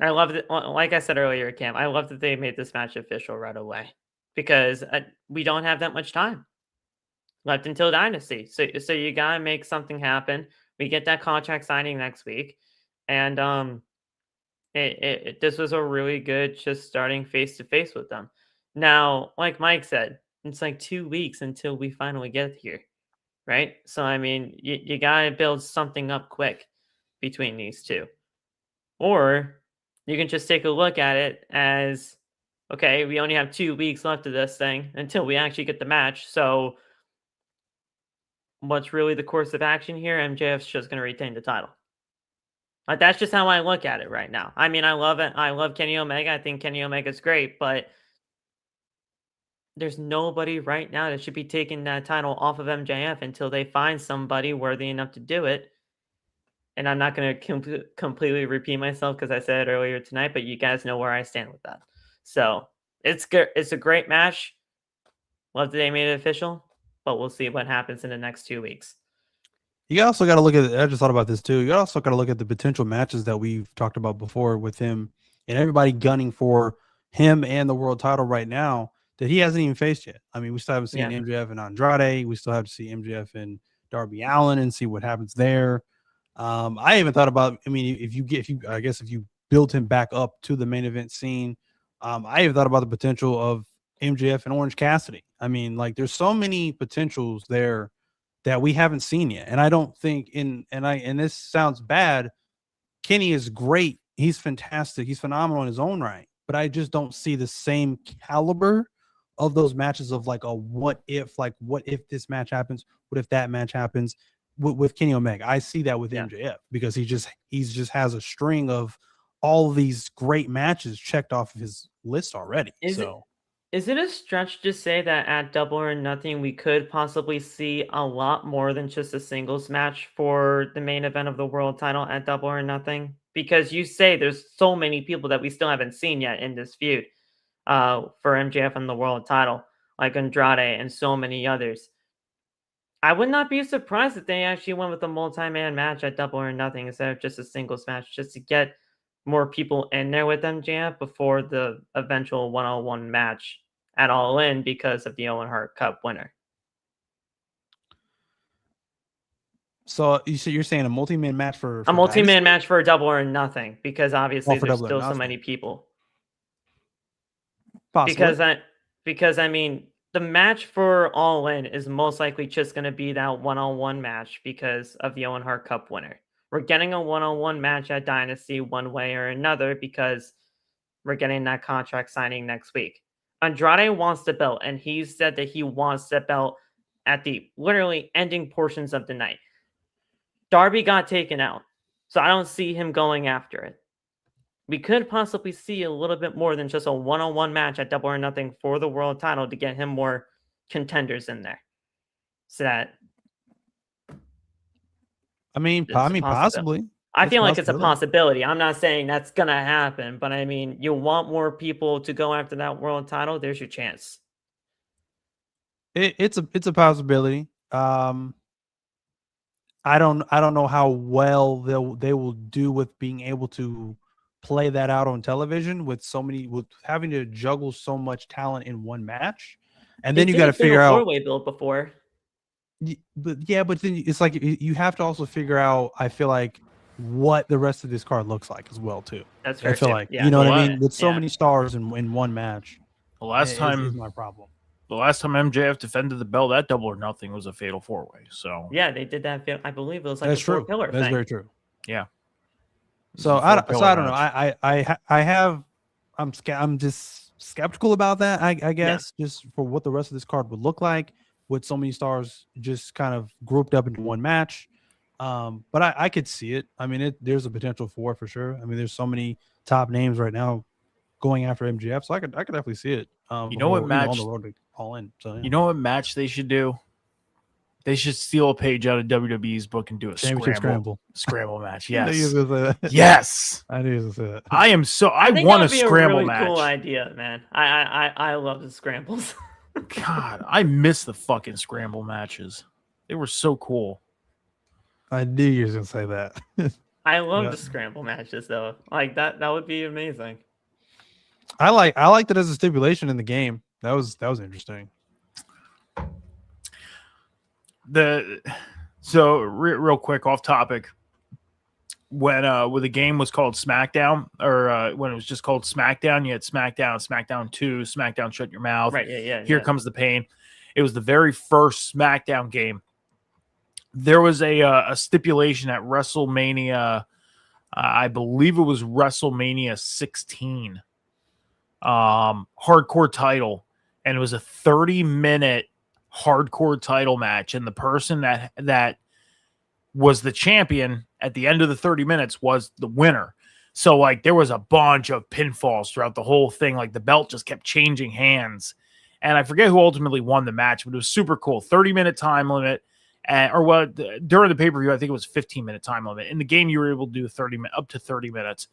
I love it. Like I said earlier, Cam, I love that they made this match official right away, because we don't have that much time left until Dynasty. So you gotta make something happen. We get that contract signing next week, and this was a really good just starting face to face with them. Now, like Mike said, it's like 2 weeks until we finally get here, right? So I mean, you gotta build something up quick between these two, or you can just take a look at it as, okay, we only have 2 weeks left of this thing until we actually get the match. So what's really the course of action here? MJF's just going to retain the title. Like, that's just how I look at it right now. I mean, I love it. I love Kenny Omega. I think Kenny Omega's great, but there's nobody right now that should be taking that title off of MJF until they find somebody worthy enough to do it. And I'm not going to completely repeat myself, because I said it earlier tonight, but you guys know where I stand with that. So it's good. It's a great match. Love that they made it official, but we'll see what happens in the next 2 weeks. You also got to look at, I just thought about this too. You also got to look at the potential matches that we've talked about before with him, and everybody gunning for him and the world title right now that he hasn't even faced yet. I mean, we still haven't seen MJF and Andrade. We still have to see MJF and Darby Allin and see what happens there. I even thought about, I mean, if you build him back up to the main event scene, I even thought about the potential of MJF and Orange Cassidy. I mean, like there's so many potentials there that we haven't seen yet. And I don't think and this sounds bad, Kenny is great. He's fantastic. He's phenomenal in his own right. But I just don't see the same caliber of those matches of like a what if this match happens? What if that match happens with Kenny Omega? I see that with MJF because he just has a string of all of these great matches checked off of his list already. Is it a stretch to say that at Double or Nothing we could possibly see a lot more than just a singles match for the main event of the world title at Double or Nothing? Because you say there's so many people that we still haven't seen yet in this feud for MJF and the world title, like Andrade and so many others. I would not be surprised if they actually went with a multi-man match at Double or Nothing instead of just a singles match, just to get more people in there with MJF before the eventual one-on-one match at All In because of the Owen Hart Cup winner. So you're saying a multi-man match for a multi-man Dynasty? match for a Double or Nothing because obviously there's Double or still so Nothing. many people. Possibly. Because I mean the match for All In is most likely just going to be that one-on-one match because of the Owen Hart Cup winner. We're getting a one-on-one match at Dynasty one way or another because we're getting that contract signing next week. Andrade wants the belt, and he said that he wants the belt at the literally ending portions of the night. Darby got taken out, so I don't see him going after it. We could possibly see a little bit more than just a one-on-one match at Double or Nothing for the world title to get him more contenders in there. So that possibly. I feel like it's a possibility. I'm not saying that's going to happen, but I mean, you want more people to go after that world title, there's your chance. It's a possibility. I don't know how well they will do with being able to play that out on television with having to juggle so much talent in one match. And then you got to figure out four-way build before. But then it's like you have to also figure out, I feel like, what the rest of this card looks like as well too. That's fair. I feel like you know what I mean, with so many stars in one match. The last time is my problem. The last time MJF defended the belt at Double or Nothing was a fatal 4-way. So yeah, they did that. I believe it was like a four-pillar thing. That's very true. Yeah. So I don't know. I'm just skeptical about that. I guess just for what the rest of this card would look like with so many stars just kind of grouped up into one match. But I could see it. I mean, there's a potential for sure. I mean, there's so many top names right now going after MJF, so I could definitely see it. You know what match? On the road to All In. So, You know what match they should do? They should steal a page out of WWE's book and do a scramble match. Yes. Yes. I knew you were going to say that. I want a scramble match. Cool idea, man. I love the scrambles. God, I miss the fucking scramble matches. They were so cool. I knew you were going to say that. I love the scramble matches though. Like that would be amazing. I liked it as a stipulation in the game. That was interesting. Real quick off topic. When the game was called SmackDown, or when it was just called SmackDown, you had SmackDown, SmackDown 2, SmackDown Shut Your Mouth. Right, yeah. Here Comes the Pain. It was the very first SmackDown game. There was a stipulation at WrestleMania, I believe it was WrestleMania 16, hardcore title, and it was a 30-minute hardcore title match, and the person that was the champion at the end of the 30 minutes was the winner. So like there was a bunch of pinfalls throughout the whole thing. Like the belt just kept changing hands, and I forget who ultimately won the match, but it was super cool. 30-minute time limit. During the pay-per-view, I think it was 15-minute time limit. In the game, you were able to do up to 30 minutes.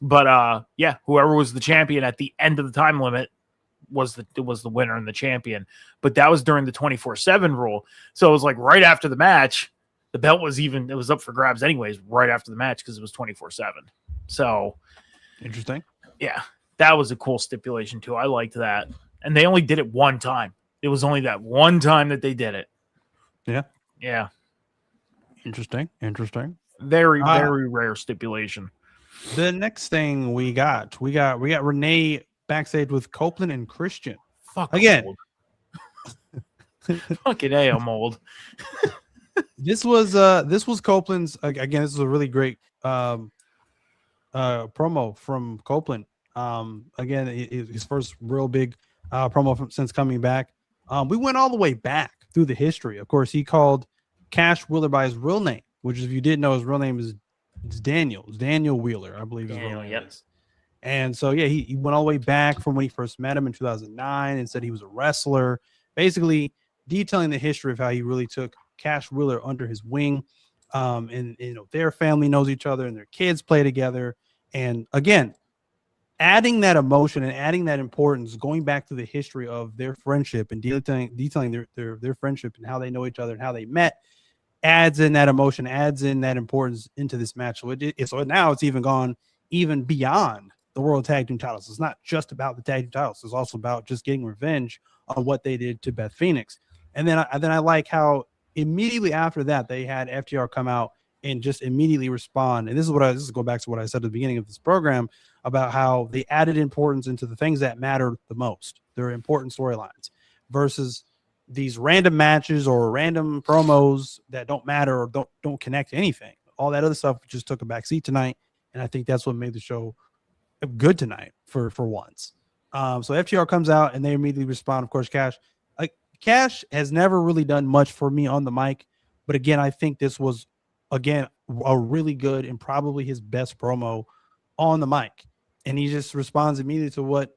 But whoever was the champion at the end of the time limit was the winner and the champion. But that was during the 24/7 rule. So it was like right after the match, the belt it was up for grabs anyways, right after the match because it was 24/7. So interesting. Yeah, that was a cool stipulation too. I liked that. And they only did it one time. It was only that one time that they did it. Yeah. Interesting. Very rare stipulation. The next thing we got Renee backstage with Copeland and Christian. Fuck, Again. I'm old. Fucking A, I'm old. This was Copeland's again. This is a really great promo from Copeland. Again, his first real big promo since coming back. We went all the way back through the history. Of course, he called Cash Wheeler by his real name, which, if you didn't know, his real name is Daniel. It's Daniel Wheeler, I believe his real name is. And so, yeah, he went all the way back from when he first met him in 2009 and said he was a wrestler, basically detailing the history of how he really took Cash Wheeler under his wing. And their family knows each other and their kids play together. And again, adding that emotion and adding that importance, going back to the history of their friendship and detailing their friendship and how they know each other and how they met, adds in that emotion, adds in that importance into this match. So now it's even gone even beyond the World Tag Team titles. It's not just about the tag team titles. It's also about just getting revenge on what they did to Beth Phoenix. And then I like how immediately after that, they had FTR come out and just immediately respond. And this is go back to what I said at the beginning of this program about how they added importance into the things that matter the most. They're important storylines versus these random matches or random promos that don't matter or don't connect to anything. All that other stuff just took a back seat tonight. And I think that's what made the show good tonight for once. So FTR comes out and they immediately respond. Of course, Cash has never really done much for me on the mic, but again, I think this was a really good and probably his best promo on the mic. And he just responds immediately to what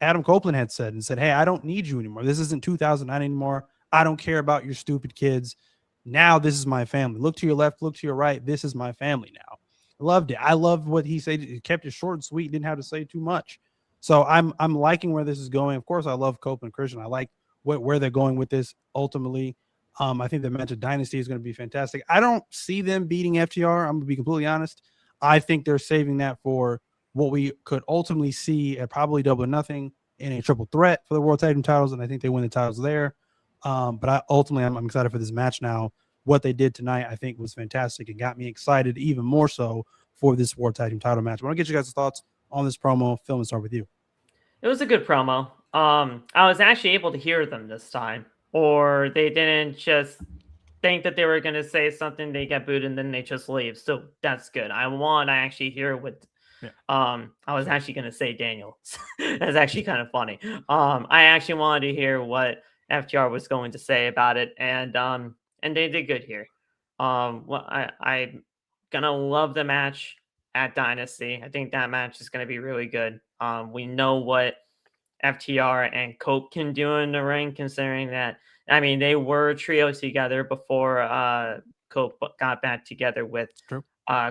Adam Copeland had said and said, "Hey, I don't need you anymore. This isn't 2009 anymore. I don't care about your stupid kids. Now this is my family. Look to your left, look to your right. This is my family now." Loved it. I loved what he said. He kept it short and sweet. Didn't have to say too much. So I'm liking where this is going. Of course, I love Copeland and Christian. I like where they're going with this ultimately. I think the match of Dynasty is going to be fantastic. I don't see them beating FTR. I'm going to be completely honest. I think they're saving that for what we could ultimately see at probably Double or Nothing in a triple threat for the World Tag Team titles, and I think they win the titles there. But I'm excited for this match now. What they did tonight, I think, was fantastic and got me excited even more so for this World Tag Team title match. I want to get you guys' thoughts on this promo. Phil, and start with you. It was a good promo. I was actually able to hear them this time, or they didn't just think that they were going to say something, they get booed, and then they just leave. So that's good. I actually hear what I was actually going to say Daniel. That's actually kind of funny. I actually wanted to hear what FTR was going to say about it, and they did good here. I'm gonna love the match at Dynasty. I think that match is gonna be really good. We know what FTR and Cope can do in the ring, considering that, I mean, they were a trio together before Cope got back together with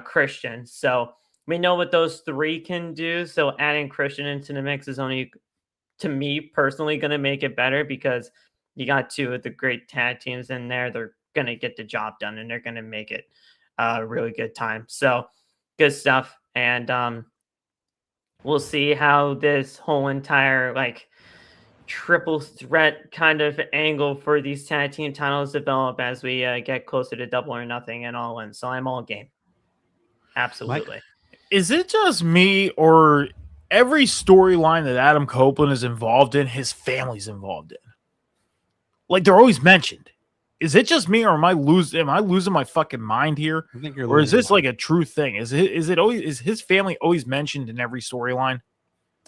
Christian. So we know what those three can do. So adding Christian into the mix is only, to me personally, going to make it better, because you got two of the great tag teams in there. They're going to get the job done, and they're going to make it a really good time. So good stuff. And we'll see how this whole entire triple threat kind of angle for these tag team titles develop as we get closer to Double or Nothing and All In. So I'm all game. Absolutely. Mike? Is it just me, or every storyline that Adam Copeland is involved in, his family's involved in? Like, they're always mentioned. Is it just me, or am I losing my fucking mind here? I think you're or is this like a true thing? Is his family always mentioned in every storyline?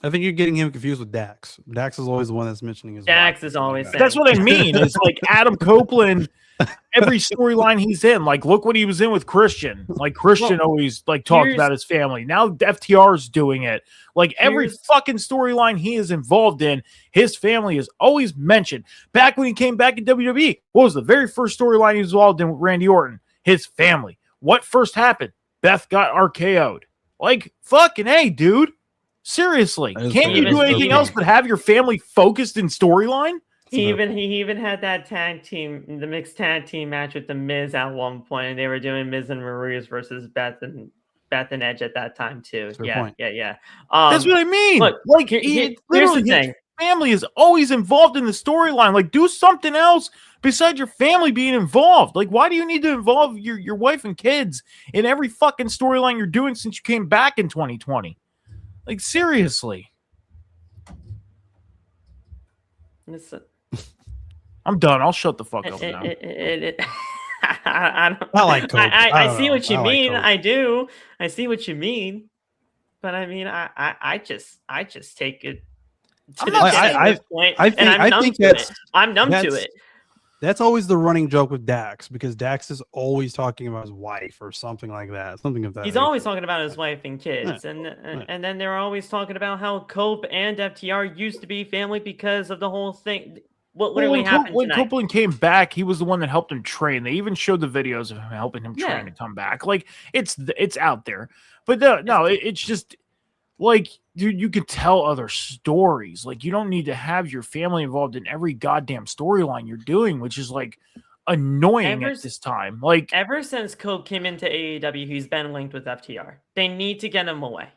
I think you're getting him confused with Dax. Dax is always the one that's mentioning his Dax wife. is always saying. That's what I mean. It's like Adam Copeland, every storyline he's in, like, look what he was in with Christian. Like, Christian always talked about his family. Now FTR's doing it. Like, every fucking storyline he is involved in, his family is always mentioned. Back when he came back in WWE, what was the very first storyline he was involved in with Randy Orton? His family. What first happened? Beth got RKO'd. Like, fucking hey, dude. Seriously, can't you do anything else but have your family focused in storyline? He even had that the mixed tag team match with the Miz at one point, and they were doing Miz and Maurice versus Beth and Edge at that time too. Yeah. That's what I mean. Look, here's the thing. Family is always involved in the storyline. Like, do something else besides your family being involved. Like, why do you need to involve your wife and kids in every fucking storyline you're doing since you came back in 2020? Like, seriously. It's, I'm done. I'll shut the fuck up it, now. I don't. I like Cope. I don't see know. what you I like mean. Cope. I do. I see what you mean. But I mean, I just take it to the chin at this point, and I'm numb to it. I'm numb to it. That's always the running joke with Dax, because Dax is always talking about his wife or something like that. Something of that. He's nature. always talking about his wife and kids, and then they're always talking about how Cope and FTR used to be family because of the whole thing. What literally happened when tonight. Copeland came back, he was the one that helped him train. They even showed the videos of him helping him train and come back. Like it's out there, but it's just like, dude, you could tell other stories. Like you don't need to have your family involved in every goddamn storyline you're doing, which is like annoying at this time. Like ever since Cope came into AEW, he's been linked with FTR. They need to get him away.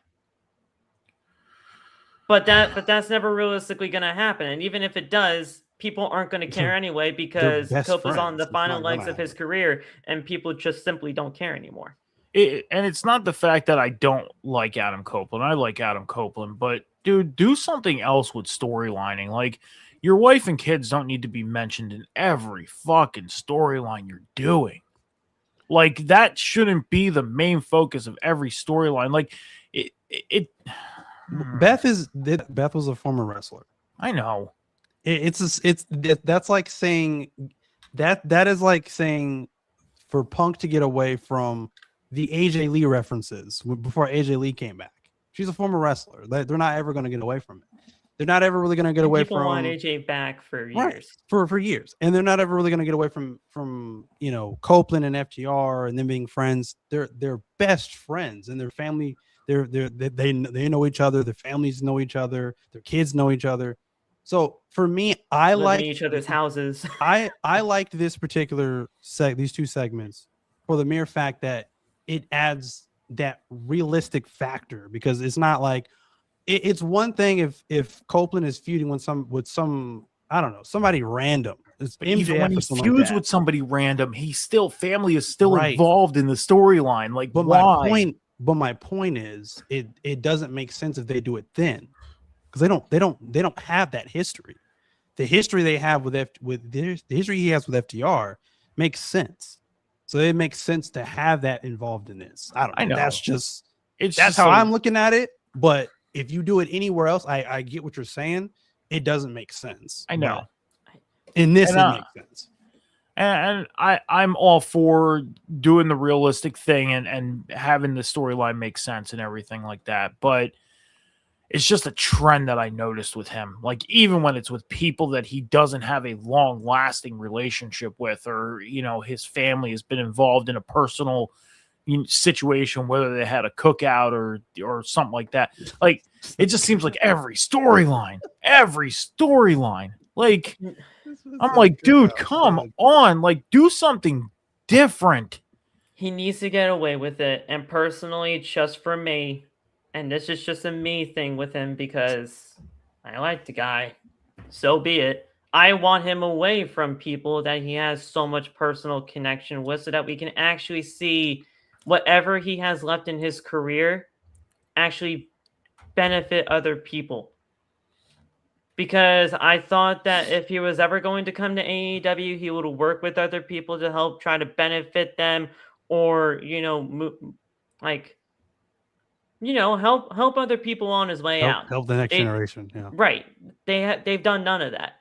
But that's never realistically going to happen. And even if it does, people aren't going to care anyway, because Cope is on the final legs of his career, and people just simply don't care anymore. And it's not the fact that I don't like Adam Copeland. I like Adam Copeland, but dude, do something else with storylining. Like your wife and kids don't need to be mentioned in every fucking storyline you're doing. Like that shouldn't be the main focus of every storyline. Like it Beth was a former wrestler. I know. That's like saying that is like saying for Punk to get away from the AJ Lee references before AJ Lee came back. She's a former wrestler. They're not ever going to get away from it. They're not ever really going to get away from. People want AJ back for years. Right, for years, and they're not ever really going to get away from Copeland and FTR and them being friends. They're best friends, and their family. They know each other. Their families know each other. Their kids know each other. So for me, I like each other's houses. I liked this particular these two segments for the mere fact that it adds that realistic factor, because it's not like it's one thing if Copeland is feuding with some I don't know, somebody random. But even when he feuds with somebody random, family is still right. involved in the storyline. Like, but why? my point is it doesn't make sense if they do it then, because they don't have that history. The history they have the history he has with FTR makes sense. So it makes sense to have that involved in this. I don't know. That's how I'm looking at it. But if you do it anywhere else, I get what you're saying. It doesn't make sense. I know. But in this, it makes sense. And I'm all for doing the realistic thing and having the storyline make sense and everything like that. But it's just a trend that I noticed with him. Like, even when it's with people that he doesn't have a long lasting relationship with, or, his family has been involved in a personal situation, whether they had a cookout or something like that. Like, it just seems like every storyline, like, I'm like, dude, come on, like, do something different. He needs to get away with it. And personally, just for me, and this is just a me thing with him, because I like the guy, so be it. I want him away from people that he has so much personal connection with, so that we can actually see whatever he has left in his career actually benefit other people. Because I thought that if he was ever going to come to AEW, he would work with other people to help try to benefit them, or, help other people on his way out. Help the next generation. Yeah. Right. They've done none of that.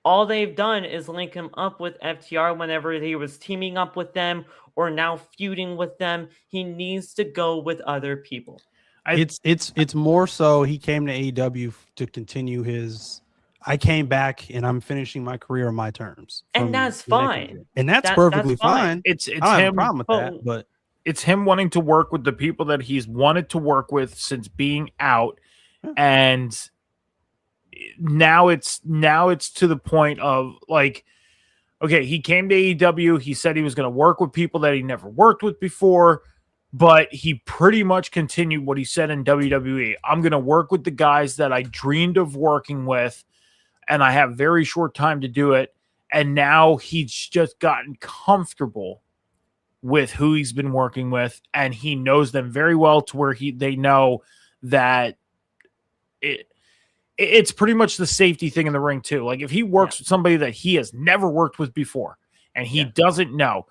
All they've done is link him up with FTR whenever he was teaming up with them or now feuding with them. He needs to go with other people. It's more so he came to AEW to continue his. I came back and I'm finishing my career on my terms, and that's fine. And that's perfectly fine. It's I don't have him, a problem with that, but it's him wanting to work with the people that he's wanted to work with since being out, and now it's to the point of, like, okay, he came to AEW. He said he was going to work with people that he never worked with before, but he pretty much continued what he said in WWE. I'm going to work with the guys that I dreamed of working with, and I have very short time to do it. And now he's just gotten comfortable with who he's been working with, and he knows them very well, to where they know that it's pretty much the safety thing in the ring too. Like if he works with somebody that he has never worked with before and he doesn't know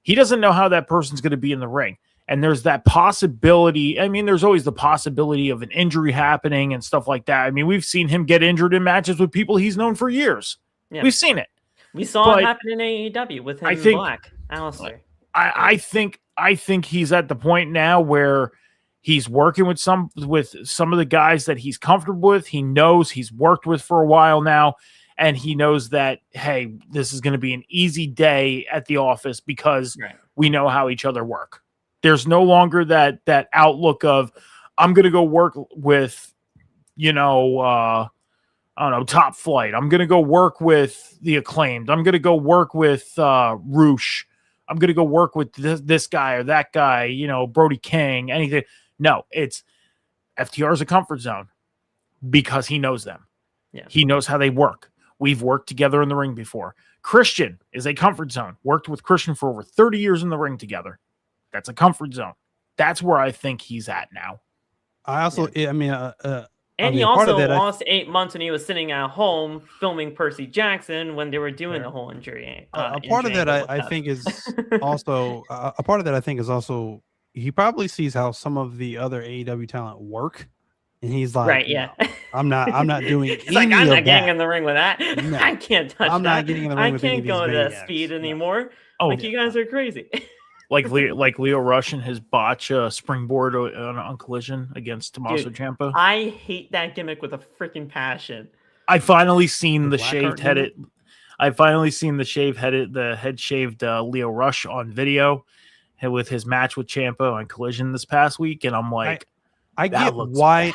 how that person's going to be in the ring. And there's that possibility. I mean, there's always the possibility of an injury happening and stuff like that. I mean, we've seen him get injured in matches with people he's known for years. Yeah. We've seen it. We saw it happen in AEW with him and Black. Alistair. I think he's at the point now where he's working with some of the guys that he's comfortable with. He knows he's worked with for a while now, and he knows that, hey, this is going to be an easy day at the office because we know how each other work. There's no longer that outlook of I'm going to go work with, I don't know, Top Flight. I'm going to go work with the Acclaimed. I'm going to go work with Roosh. I'm going to go work with this guy or that guy, Brody King, anything. No, it's FTR is a comfort zone because he knows them. Yeah. He knows how they work. We've worked together in the ring before. Christian is a comfort zone. Worked with Christian for over 30 years in the ring together. That's a comfort zone. That's where I think he's at now. I also, and he also lost 8 months when he was sitting at home filming Percy Jackson when they were doing the whole injury. A part of that I think is also he probably sees how some of the other AEW talent work, and he's like, I'm not doing any like, I'm of not getting that. in the ring with that. No, I can't touch I'm that. not getting in the ring with any of these I can't go to maniacs. speed anymore. No. You guys are crazy. Like Leo Rush and his botch springboard on Collision against Tommaso Ciampa. I hate that gimmick with a freaking passion. I finally seen the shaved headed. I finally seen the head shaved Leo Rush on video with his match with Ciampa on Collision this past week, and I'm like, I get why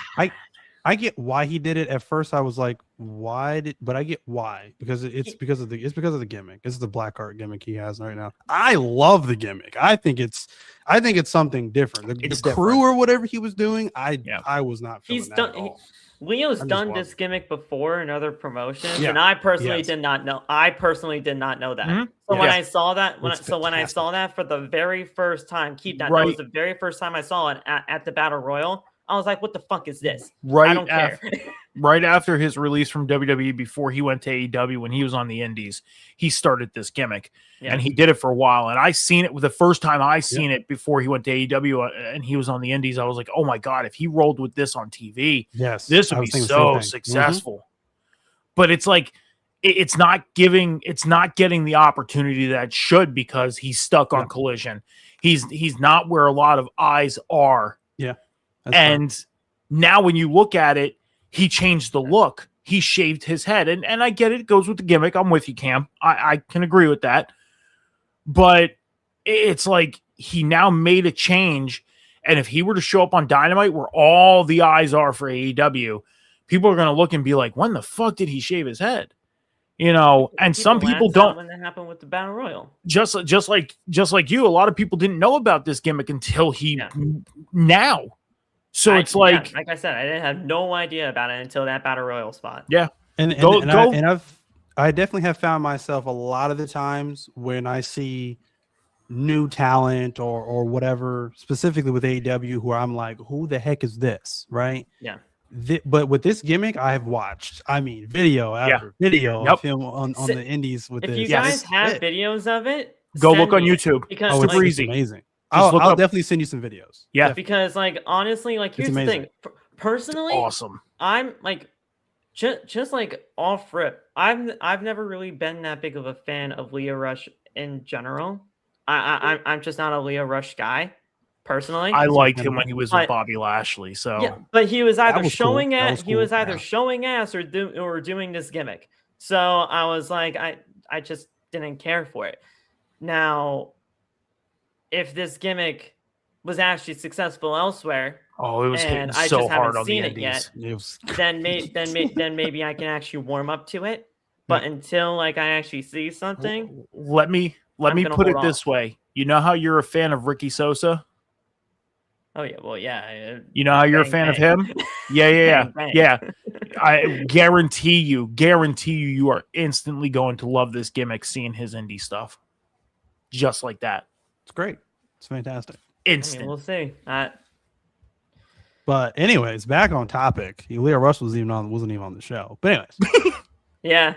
I get why he did it. At first, I was like, but I get why, because it's because of the gimmick. It's the black art gimmick he has right now. I love the gimmick. I think it's something different. The crew or whatever he was doing, I was not feeling that at all. Leo's done this gimmick before in other promotions, and I personally did not know. I personally did not know that. Mm-hmm. So when I saw that, when I saw that for the very first time, that was the very first time I saw it at the Battle Royal. I was like, what the fuck is this? I don't care. Right after his release from WWE, before he went to AEW, when he was on the Indies, he started this gimmick. Yeah. And he did it for a while. And I seen it the first time I seen it before he went to AEW and he was on the Indies. I was like, oh my God, if he rolled with this on TV, this would be so successful. Mm-hmm. But it's like, it's not getting the opportunity that it should, because he's stuck on Collision. He's not where a lot of eyes are. Yeah. And now when you look at it, he changed the look. He shaved his head. And I get it. It goes with the gimmick. I'm with you, Cam. I can agree with that. But it's like he now made a change. And if he were to show up on Dynamite, where all the eyes are for AEW, people are going to look and be like, when the fuck did he shave his head? And some people don't. When that happened with the Battle Royal, just like you, a lot of people didn't know about this gimmick until now. So it's like I said, I didn't have no idea about it until that Battle Royal spot. Yeah. I definitely have found myself a lot of the times when I see new talent or whatever, specifically with AEW, who I'm like, who the heck is this? Right. Yeah. But with this gimmick, I have watched, video after video of him on the indies with this. If you guys have videos of it, go look on YouTube. Because super easy. Amazing. I'll definitely send you some videos. Yeah. Because honestly, here's the thing. Personally, it's awesome. I'm just off rip. I've never really been that big of a fan of Leo Rush in general. I'm just not a Leo Rush guy. Personally, I liked him when he was with Bobby Lashley. So but he was either showing ass, showing ass or doing this gimmick. So I was like, I just didn't care for it. Now, if this gimmick was actually successful elsewhere, it was and I so just hard haven't on seen the it yet, then maybe I can actually warm up to it. But until I actually see something, let me put it this way. You know how you're a fan of Ricky Sosa? Oh yeah, well yeah. You know how you're a fan of him? Yeah. I guarantee you, you are instantly going to love this gimmick, seeing his indie stuff, just like that. It's great. It's fantastic. Instant. We'll see. But anyways, back on topic. Leo Rush wasn't even on the show. But anyways, Yeah.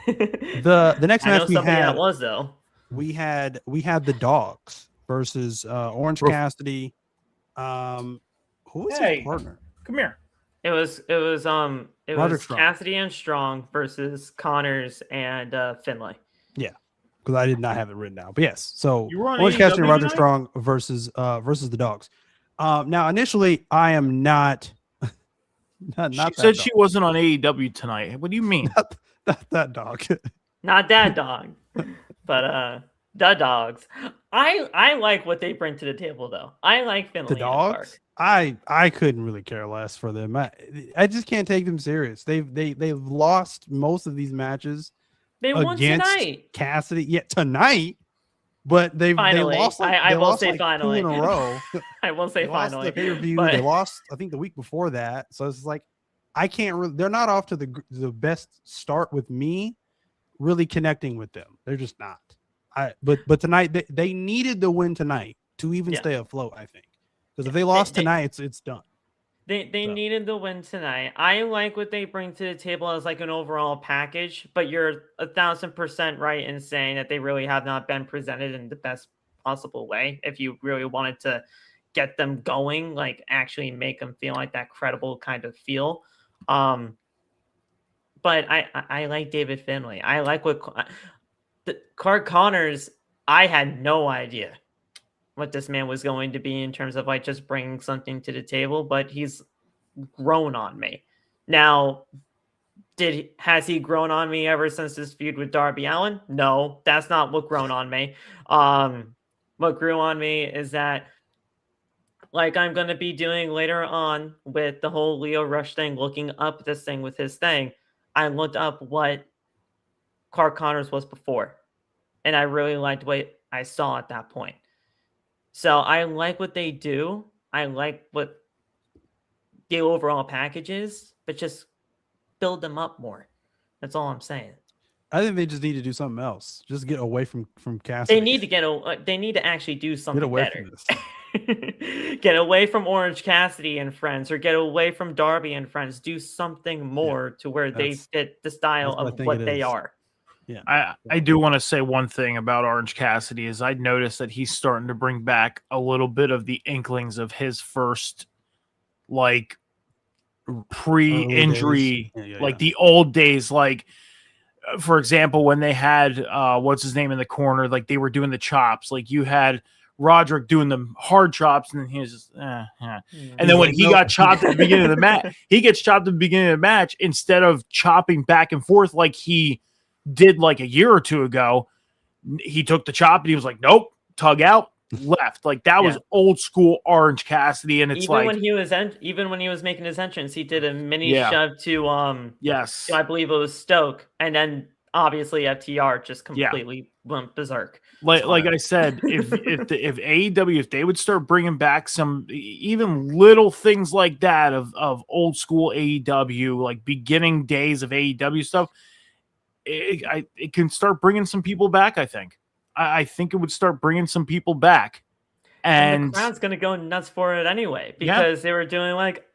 the next I know match we somebody had that was though. we had the Dogs versus Orange Roof. Cassidy. Who was Hey. his partner? Come here. It was Roderick Strong. Cassidy and Strong versus Connors and Finlay. Because I did not have it written down. But yes, so You were on Orange Cassidy and AEW Roderick tonight? Strong versus the Dogs. Now initially I am not not She that said dog. she wasn't on AEW tonight. What do you mean? not that dog. Not that dog, but the Dogs. I like what they bring to the table though. I like Finlay The and Clark. Dogs. I couldn't really care less for them. I just can't take them serious. They've lost most of these matches They won against tonight. Cassidy yet tonight, but they Finally. lost like I they will lost say like finally. 2 in a row. I won't say They lost finally. the pay-per-view. but- They lost I think the week before that. So it's like I can't really, they're not off to the best start with me really connecting with them. They're just not. But tonight they needed the win tonight to even Yeah. stay afloat, I think. Because if they lost tonight, it's done. They So. needed the win tonight. I like what they bring to the table as like an overall package, but you're 1,000% right in saying that they really have not been presented in the best possible way. If you really wanted to get them going, like actually make them feel like that credible kind of feel. But I like David Finlay. I like what Clark Connors. I had no idea what this man was going to be in terms of like just bringing something to the table, but he's grown on me. Now, has he grown on me ever since this feud with Darby Allin? No, that's not what grown on me. What grew on me is that, like I'm going to be doing later on with the whole Leo Rush thing, looking up this thing with his thing, I looked up what Clark Connors was before, and I really liked what I saw at that point. So I like what they do. I like what the overall package is, but just build them up more. That's all I'm saying. I think they just need to do something else. Just get away from Cassidy. They need to they need to actually do something get away better. from this. Get away from Orange Cassidy and friends, or get away from Darby and friends. Do something more to where they that's- fit the style that's what I of think what it they is. are. Yeah. I do want to say one thing about Orange Cassidy is I noticed that he's starting to bring back a little bit of the inklings of his first like pre-injury, like the old days. Like for example, when they had what's his name in the corner, like they were doing the chops. Like you had Roderick doing the hard chops, and then he was just, And then when he got chopped at the beginning of the match, he gets chopped at the beginning of the match instead of chopping back and forth like he did like a year or two ago. He took the chop and he was like, nope, tug out, left. Like that was old school Orange Cassidy. And it's even when he was making his entrance, he did a mini shove to yes, I believe it was Stoke, and then obviously FTR just completely went berserk. Like I said, if AEW, if they would start bringing back some even little things like that of old school AEW, like beginning days of AEW stuff, it can start bringing some people back. I think it would start bringing some people back, and the crowd's gonna go nuts for it anyway because they were doing like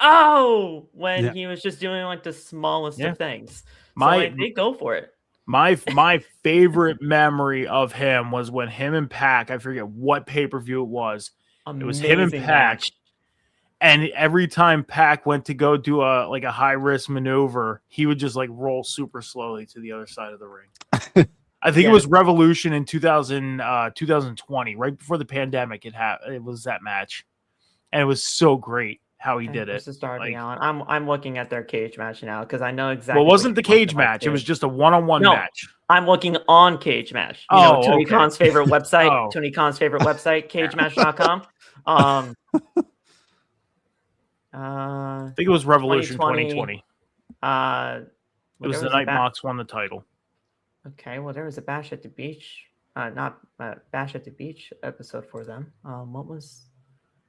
when he was just doing like the smallest of things. So they go for it. My favorite memory of him was when him and Pac, I forget what pay-per-view it was. It was him and Pac. And every time Pac went to go do a high-risk maneuver, he would just like roll super slowly to the other side of the ring. I think it was Revolution in 2020, right before the pandemic. It was that match. And it was so great how he did it. Darby Allin. I'm looking at their cage match now because I know exactly. Well, it wasn't the cage match. It was just a one-on-one match. I'm looking on Cage Match. Tony Khan's favorite website. Tony Khan's favorite website, cagematch.com. I think it was Revolution 2020. It was the night Mox won the title. Okay, well, there was a Bash at the Beach, not Bash at the Beach episode for them.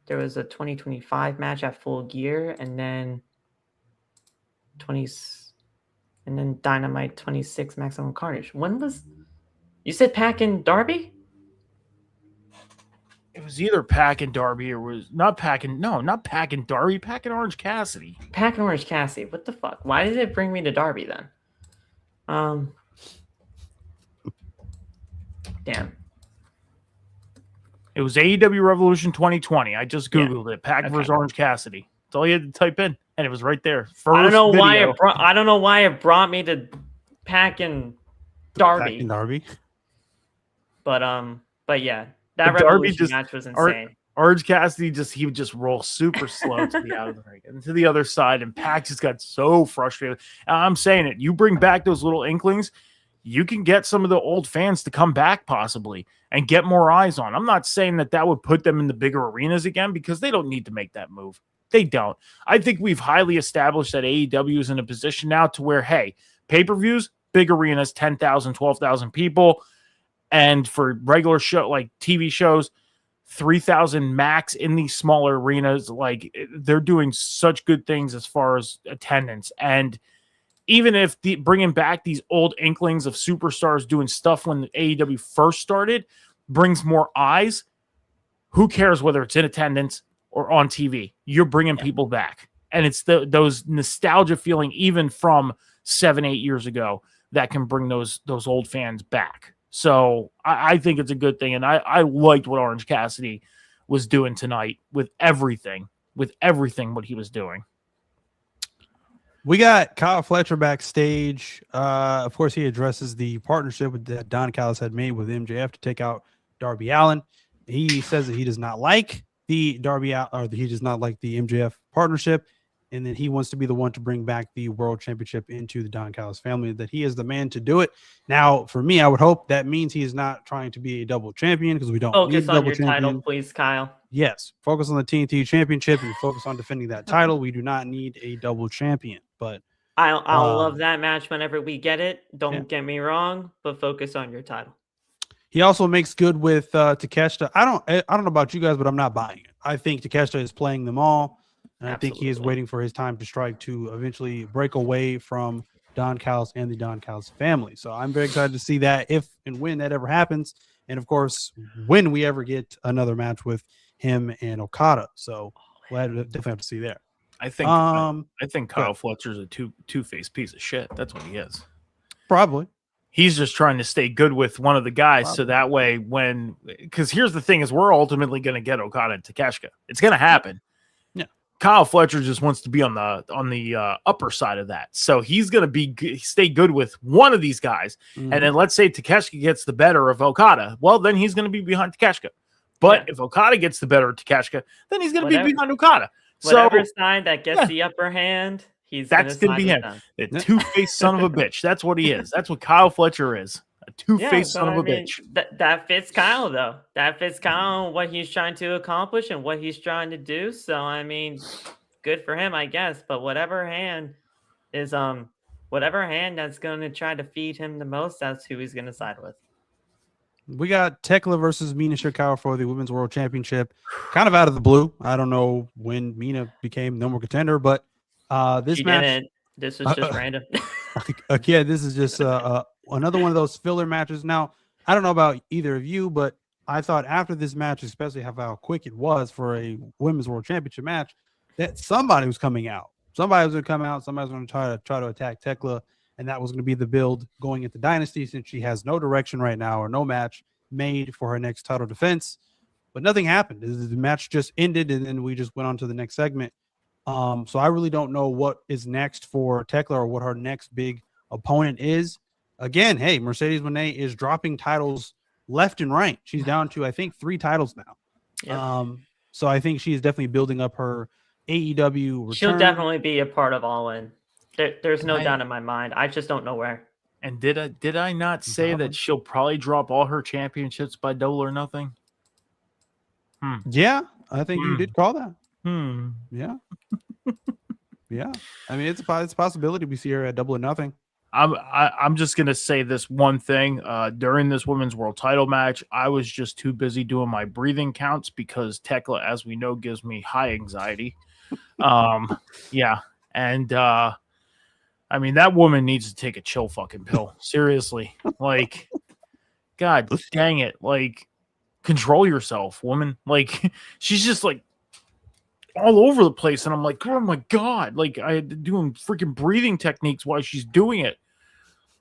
There was a 2025 match at Full Gear, and then Dynamite 26 Maximum Carnage. When was you said Pac and Darby? It was either Pac and Darby or was not Pac and Darby, Pac and Orange Cassidy. Pac and Orange Cassidy. What the fuck? Why did it bring me to Darby then? Damn. It was AEW Revolution 2020. I just Googled it. Pac versus Orange Cassidy. That's all you had to type in, and it was right there. I don't know why it brought me to Pac and Darby. Pac and Darby. But yeah, that But Revolution match was insane. Orange Cassidy he would just roll super slow to the out of the ring and to the other side, and Pac just got so frustrated. And I'm saying it. You bring back those little inklings, you can get some of the old fans to come back possibly and get more eyes on. I'm not saying that would put them in the bigger arenas again because they don't need to make that move. They don't. I think we've highly established that AEW is in a position now to where, hey, pay-per-views, big arenas, 10,000, 12,000 people. And for regular show like TV shows, 3,000 max in these smaller arenas. Like, they're doing such good things as far as attendance. And even if bringing back these old inklings of superstars doing stuff when AEW first started brings more eyes, who cares whether it's in attendance or on TV? You're bringing people back. And it's those nostalgia feeling even from 7-8 years ago that can bring those old fans back. So I think it's a good thing. And I liked what Orange Cassidy was doing tonight with everything what he was doing. We got Kyle Fletcher backstage. Of course, he addresses the partnership that Don Callis had made with MJF to take out Darby Allin. He says that he does not like the he does not like the MJF partnership, and that he wants to be the one to bring back the world championship into the Don Callis family, that he is the man to do it. Now, for me, I would hope that means he is not trying to be a double champion, because we don't need a double on your champion. title, please, Kyle. Yes, focus on the TNT championship and focus on defending that title. We do not need a double champion, but I'll love that match whenever we get it. Don't get me wrong, but focus on your title. He also makes good with Takeshita. I don't know about you guys, but I'm not buying it. I think Takeshita is playing them all, and I think he is waiting for his time to strike to eventually break away from Don Callis and the Don Callis family. So I'm very excited to see that if and when that ever happens, and of course when we ever get another match with him and Okada. So we'll definitely have to see there. I think Kyle Fletcher's a two-faced piece of shit. That's what he is. Probably. He's just trying to stay good with one of the guys, so that way because here's the thing is we're ultimately going to get Okada and Takeshita. It's going to happen. Yeah. Kyle Fletcher just wants to be on the upper side of that. So he's going to stay good with one of these guys. Mm-hmm. And then let's say Takeshita gets the better of Okada. Well, then he's going to be behind Takeshita. But if Okada gets the better of Takeshita, then he's going to be behind Okada. Whatever side that gets the upper hand, that's going to be him. The two-faced son of a bitch. That's what he is. That's what Kyle Fletcher is. A two-faced son of a bitch. That fits Kyle, though. That fits Kyle, what he's trying to accomplish and what he's trying to do. So, I mean, good for him, I guess. But whatever hand that's going to try to feed him the most, that's who he's going to side with. We got Tekla versus Mina Shirakawa for the Women's World Championship. Kind of out of the blue. I don't know when Mina became number contender, but this match. This was just random. Again, this is just another one of those filler matches. Now, I don't know about either of you, but I thought after this match, especially how quick it was for a Women's World Championship match, that somebody was coming out. Somebody was going to come out. Somebody was going to try to attack Tekla. And that was going to be the build going into Dynasty, since she has no direction right now or no match made for her next title defense. But nothing happened. The match just ended, and then we just went on to the next segment. So I really don't know what is next for Tekla or what her next big opponent is. Again, hey, Mercedes Moné is dropping titles left and right. She's down to, I think, 3 titles now. Yep. So I think she is definitely building up her AEW return. She'll definitely be a part of All In. There's no doubt in my mind. I just don't know where. And did I not say that she'll probably drop all her championships by Double or Nothing? Yeah, I think you did call that. Yeah. Yeah. I mean, it's a possibility we see her at Double or Nothing. I'm just gonna say this one thing. During this Women's World Title match, I was just too busy doing my breathing counts because Tekla, as we know, gives me high anxiety. Yeah, and I mean, that woman needs to take a chill fucking pill. Seriously. Like, God dang it. Like, control yourself, woman. Like, she's just like all over the place. And I'm like, oh my God. Like, I had to doing freaking breathing techniques while she's doing it.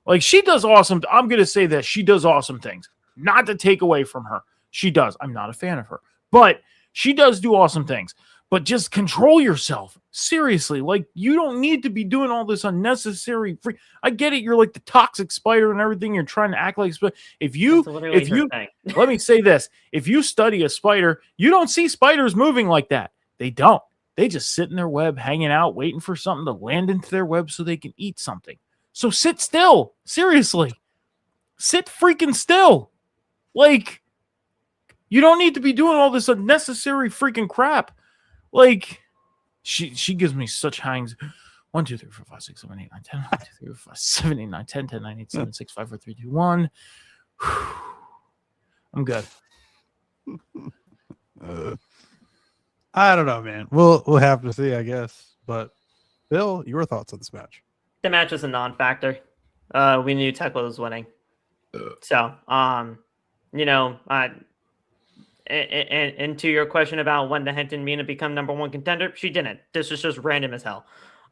Like, she does awesome. I'm going to say that she does awesome things. Not to take away from her. She does. I'm not a fan of her. But she does do awesome things. But just control yourself. Seriously. Like, you don't need to be doing all this unnecessary free. I get it. You're like the toxic spider and everything. You're trying to act like if you let me say this. If you study a spider, you don't see spiders moving like that. They don't. They just sit in their web, hanging out, waiting for something to land into their web so they can eat something. So sit still. Seriously. Sit freaking still. Like, you don't need to be doing all this unnecessary freaking crap. Like, she gives me such hangs. 1, 2, 3, 4, 5, 6, 7, 8, 9, 10. 1, 2, 3, 4, 5, 7, 8, 9, 10, 10, 9, 8, 7, 6, 5, 4, 3, 2, 1. I'm good. I don't know, man. We'll have to see, I guess. But Bill, your thoughts on this match? The match was a non-factor. We knew Tekla was winning. So, you know, and to your question about when the Henton Mina become number one contender, she didn't. This was just random as hell.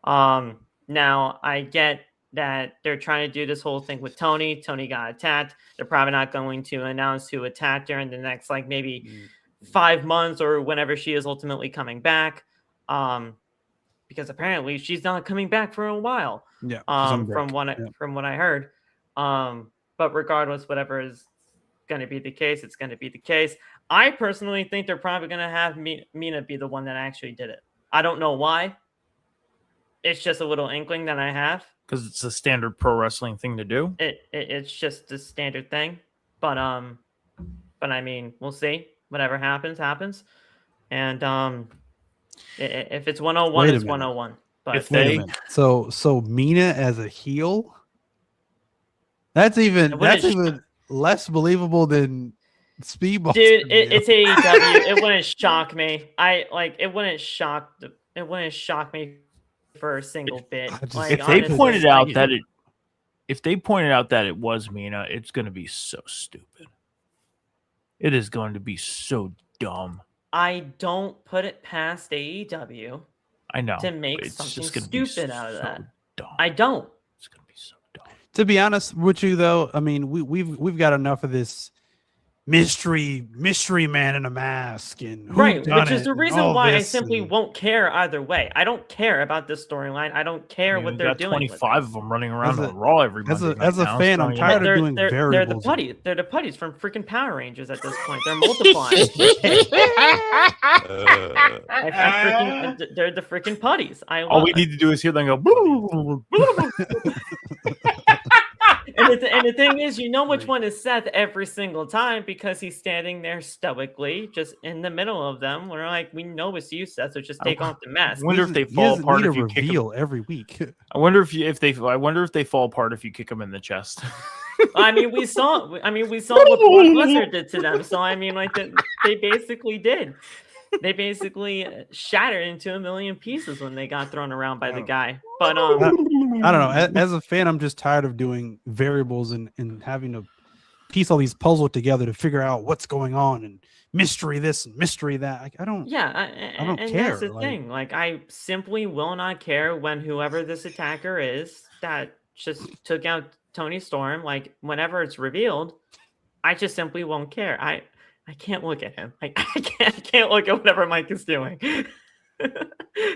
Now I get that they're trying to do this whole thing with Tony. Tony got attacked. They're probably not going to announce who attacked her in the next, like, maybe 5 months or whenever she is ultimately coming back. Because apparently she's not coming back for a while. Yeah. From what I heard. But regardless, whatever is going to be the case, it's going to be the case. I personally think they're probably going to have Mina be the one that actually did it. I don't know why. It's just a little inkling that I have. Because it's a standard pro wrestling thing to do. It's just a standard thing. But I mean, we'll see. Whatever happens. And if it's 101, it's 101. But if they so Mina as a heel, that's even less believable than Speedball. Dude, it's AEW. It wouldn't shock me. It wouldn't shock me for a single bit. If they pointed out that it was Mina, it's going to be so stupid. It is going to be so dumb. I don't put it past AEW. I know to make something stupid out of that. Dumb. I don't. It's going to be so dumb. To be honest with you, though, I mean, we've got enough of this mystery man in a mask and which is the reason why I simply won't care either way. I don't care about this storyline. I don't care what they're doing. 25 of them running around on Raw every Monday. As a fan, I'm tired of doing variables. They're the putties from freaking Power Rangers at this point. They're multiplying. They're the freaking putties. All we need to do is hear them go boo. And the thing is, you know which one is Seth every single time because he's standing there stoically, just in the middle of them. We're like, we know it's you, Seth, so just take off the mask. I wonder if they fall apart if you kick them every week. I wonder if they fall apart if you kick them in the chest. I mean, we saw what Brock Lesnar did to them. So I mean, they basically did. They basically shattered into a million pieces when they got thrown around by the guy. But I don't know. As a fan, I'm just tired of doing variables and having to piece all these puzzles together to figure out what's going on and mystery this and mystery that. I don't. Yeah, I don't care. That's the thing. I simply will not care when whoever this attacker is that just took out Tony Storm. Whenever it's revealed, I just simply won't care. I can't look at him. I can't look at whatever Mike is doing.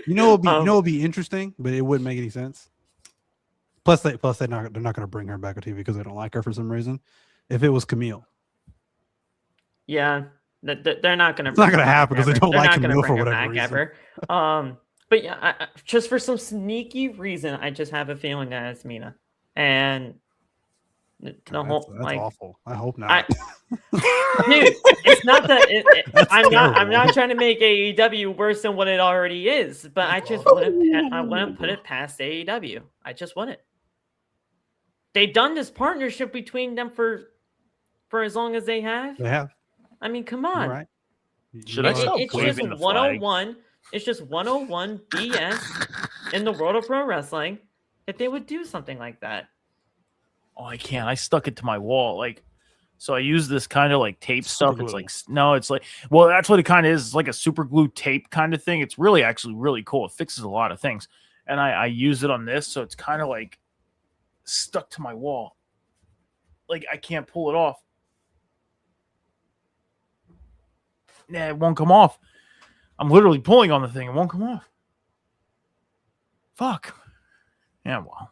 You know, it'd be interesting, but it wouldn't make any sense. Plus, they're not going to bring her back on TV because they don't like her for some reason. If it was Camille, yeah, they're not going to. It's not going to happen because they don't like Camille for whatever reason. Ever. But yeah, just for some sneaky reason, I just have a feeling that it's Mina, and that's awful. I hope not. Dude, it's not that. I'm not trying to make AEW worse than what it already is, but I just wouldn't put it past AEW. I just wouldn't. They've done this partnership between them for as long as they have. They have. I mean, come on. Right. Should I stop it's waving just the flag? 101. It's just 101 BS in the world of pro wrestling that they would do something like that. Oh, I can't. I stuck it to my wall. So I use this kind of like tape stuff. Super It's glue. like no, it's like well, that's what it kind of is. It's like a super glue tape kind of thing. It's really actually really cool. It fixes a lot of things, and I use it on this, so it's kind of like stuck to my wall. Like I can't pull it off. Nah, it won't come off. I'm literally pulling on the thing. It won't come off. Fuck. Yeah, well.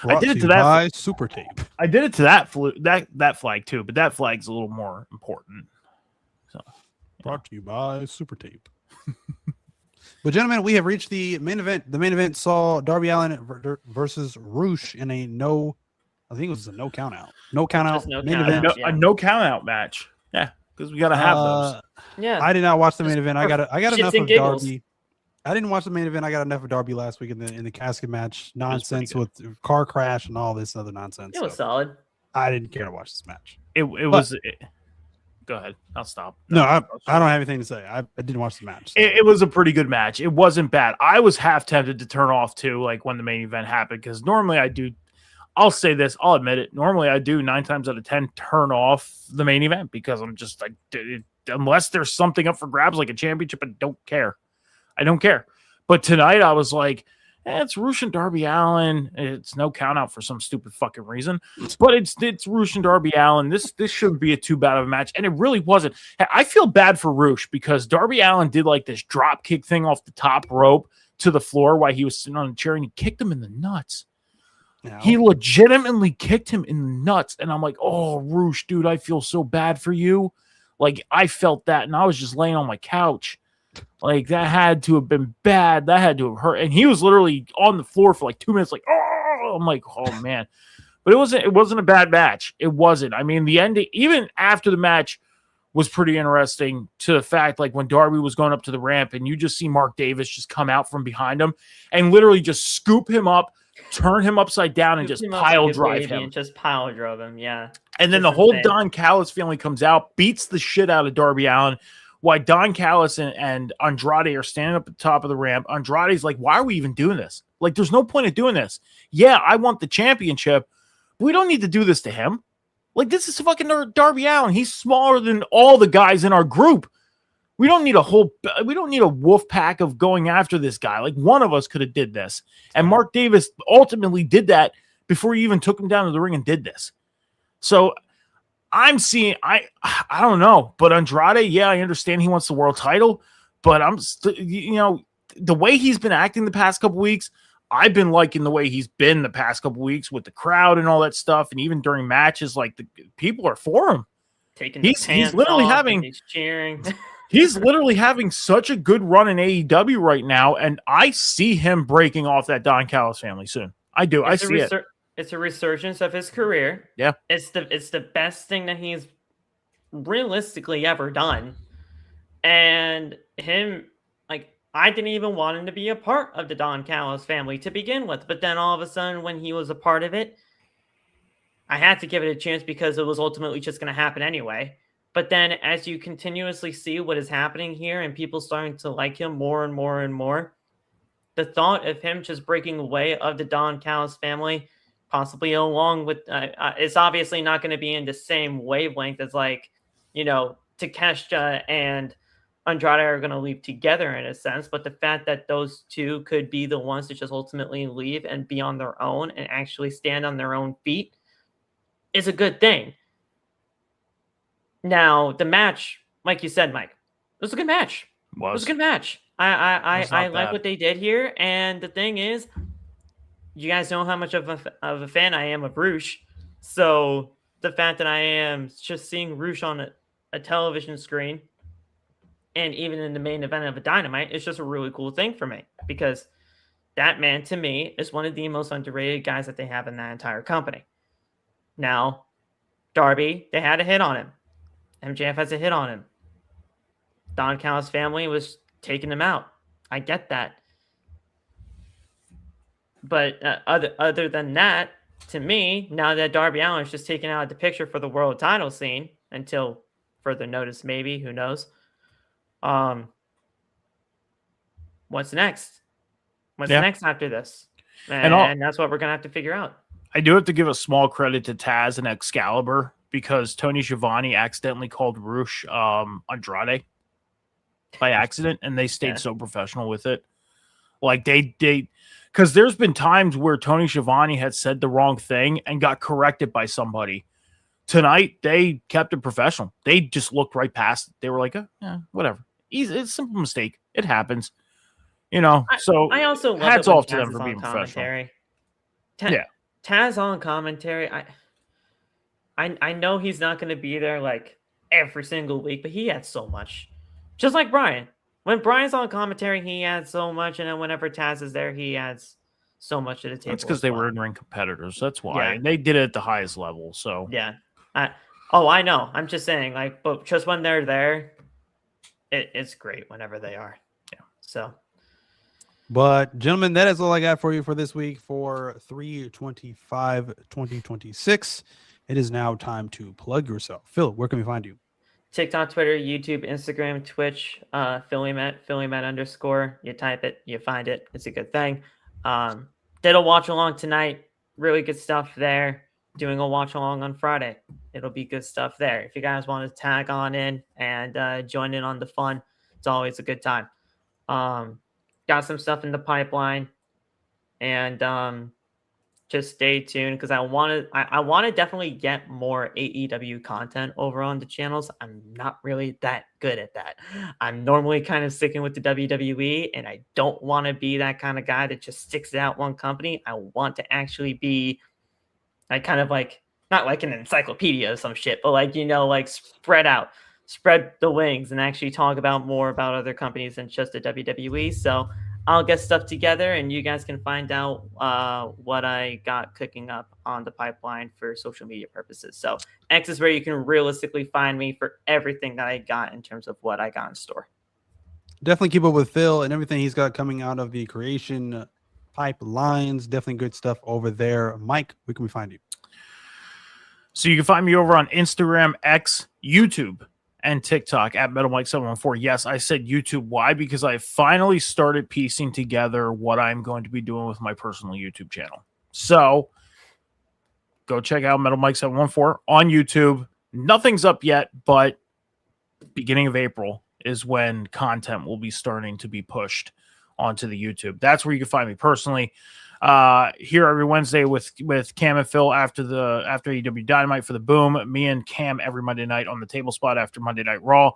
Brought did it to to you that by Super Tape. I did it to that flag too, but that flag's a little more important. So, Brought to you by Super Tape. But gentlemen, we have reached the main event. The main event saw Darby Allin versus Roosh in a no. I think it was a no count out. No count out. Just no main count event. out. a no count out match. Yeah, because we gotta have those. Yeah. I did not watch the main Just event. I got shits enough and of giggles. Darby. I didn't watch the main event. I got enough of Darby last week in the casket match nonsense good. with car crash and all this other nonsense. It was So solid. I didn't care to watch this match. Go ahead. I'll stop. No, I don't have anything to say. I didn't watch the match. So. It was a pretty good match. It wasn't bad. I was half tempted to turn off too, like when the main event happened, because normally I do. I'll say this. I'll admit it. Normally I do 9 times out of 10 turn off the main event because I'm just like, unless there's something up for grabs like a championship, I don't care. I don't care. But tonight I was like, it's Roosh and Darby Allin. It's no count out for some stupid fucking reason. But it's Roosh and Darby Allin. This shouldn't be too bad of a match. And it really wasn't. I feel bad for Roosh because Darby Allin did like this drop kick thing off the top rope to the floor while he was sitting on a chair and he kicked him in the nuts. Yeah. He legitimately kicked him in the nuts. And I'm like, oh, Roosh, dude, I feel so bad for you. Like, I felt that, and I was just laying on my couch. Like, that had to have been bad. That had to have hurt. And he was literally on the floor for like 2 minutes, like, oh, I'm like, oh, man. But it wasn't a bad match. It wasn't. I mean, the ending, even after the match, was pretty interesting to the fact, like, when Darby was going up to the ramp, and you just see Mark Davis just come out from behind him and literally just scoop him up, turn him upside down, and just Him up pile like a drive baby him. and just pile drove him. Yeah. And then Just the whole insane. Don Callis family comes out, beats the shit out of Darby Allin. While Don Callis and Andrade are standing up at the top of the ramp. Andrade's like, why are we even doing this? Like, there's no point of doing this. Yeah, I want the championship. But we don't need to do this to him. Like, this is fucking Darby Allin. He's smaller than all the guys in our group. We don't need a wolf pack of going after this guy. Like, one of us could have did this. And Mark Davis ultimately did that before he even took him down to the ring and did this. So I'm seeing, I don't know, but Andrade, yeah, I understand he wants the world title, but the way he's been acting the past couple weeks, I've been liking the way he's been the past couple weeks with the crowd and all that stuff. And even during matches, like the people are for him. Taking He's pants literally off having- and he's cheering. He's literally having such a good run in AEW right now. And I see him breaking off that Don Callis family soon. I do. I see it. It's a resurgence of his career. Yeah. It's the best thing that he's realistically ever done. And him, like, I didn't even want him to be a part of the Don Callis family to begin with. But then all of a sudden, when he was a part of it, I had to give it a chance because it was ultimately just going to happen anyway. But then as you continuously see what is happening here and people starting to like him more and more and more, the thought of him just breaking away of the Don Callis family, possibly along with, it's obviously not going to be in the same wavelength as, like, Takeshita and Andrade are going to leave together in a sense. But the fact that those two could be the ones to just ultimately leave and be on their own and actually stand on their own feet is a good thing. Now, the match, like you said, Mike, it was a good match. It was a good match. I like what they did here. And the thing is, you guys know how much of a fan I am of Roosh. So the fact that I am just seeing Roosh on a television screen and even in the main event of a Dynamite, it's just a really cool thing for me because that man, to me, is one of the most underrated guys that they have in that entire company. Now, Darby, they had a hit on him. MJF has a hit on him. Don Callis' family was taking him out. I get that. But other than that, to me, now that Darby Allin is just taken out of the picture for the world title scene, until further notice, maybe, who knows? What's next? What's next after this? And that's what we're going to have to figure out. I do have to give a small credit to Taz and Excalibur because Tony Schiavone accidentally called Roosh Andrade by accident, and they stayed so professional with it. Like they because there's been times where Tony Schiavone had said the wrong thing and got corrected by somebody. Tonight, they kept it professional. They just looked right past it. They were like, yeah, whatever. It's a simple mistake. It happens. So I also love hats it when off to Taz them is for on being professional. commentary. Yeah. Taz on commentary. I know he's not going to be there like every single week, but he adds so much. Just like Brian. When Brian's on commentary, he adds so much, and then whenever Taz is there, he adds so much to the table. That's because they were in-ring competitors. That's why. Yeah. And they did it at the highest level. So yeah. I know. I'm just saying, like, but just when they're there, it's great whenever they are. Yeah. So. But gentlemen, that is all I got for you for this week for 3/25/2026. It is now time to plug yourself. Phil, where can we find you? TikTok, Twitter, YouTube, Instagram, Twitch, PhillyMet _. You type it, you find it. It's a good thing. Did a watch along tonight. Really good stuff there. Doing a watch along on Friday. It'll be good stuff there. If you guys want to tag on in and join in on the fun, it's always a good time. Got some stuff in the pipeline, and just stay tuned because I want to definitely get more AEW content over on the channels. I'm not really that good at that. I'm normally kind of sticking with the WWE, and I don't want to be that kind of guy that just sticks out one company. I want to actually be like kind of like not like an encyclopedia or some shit, but like like spread the wings and actually talk about more about other companies than just the WWE. So I'll get stuff together and you guys can find out what I got cooking up on the pipeline for social media purposes. So X is where you can realistically find me for everything that I got in terms of what I got in store. Definitely keep up with Phil and everything he's got coming out of the creation pipelines. Definitely good stuff over there. Mike, where can we find you? So you can find me over on Instagram, X, YouTube, and TikTok at MetalMike714. Yes, I said YouTube. Why? Because I finally started piecing together what I'm going to be doing with my personal YouTube channel. So go check out MetalMike714 on YouTube. Nothing's up yet, but beginning of April is when content will be starting to be pushed onto the YouTube. That's where you can find me personally. Here every Wednesday with Cam and Phil after AEW Dynamite for the Boom. Me and Cam every Monday night on the Table Spot after Monday Night Raw.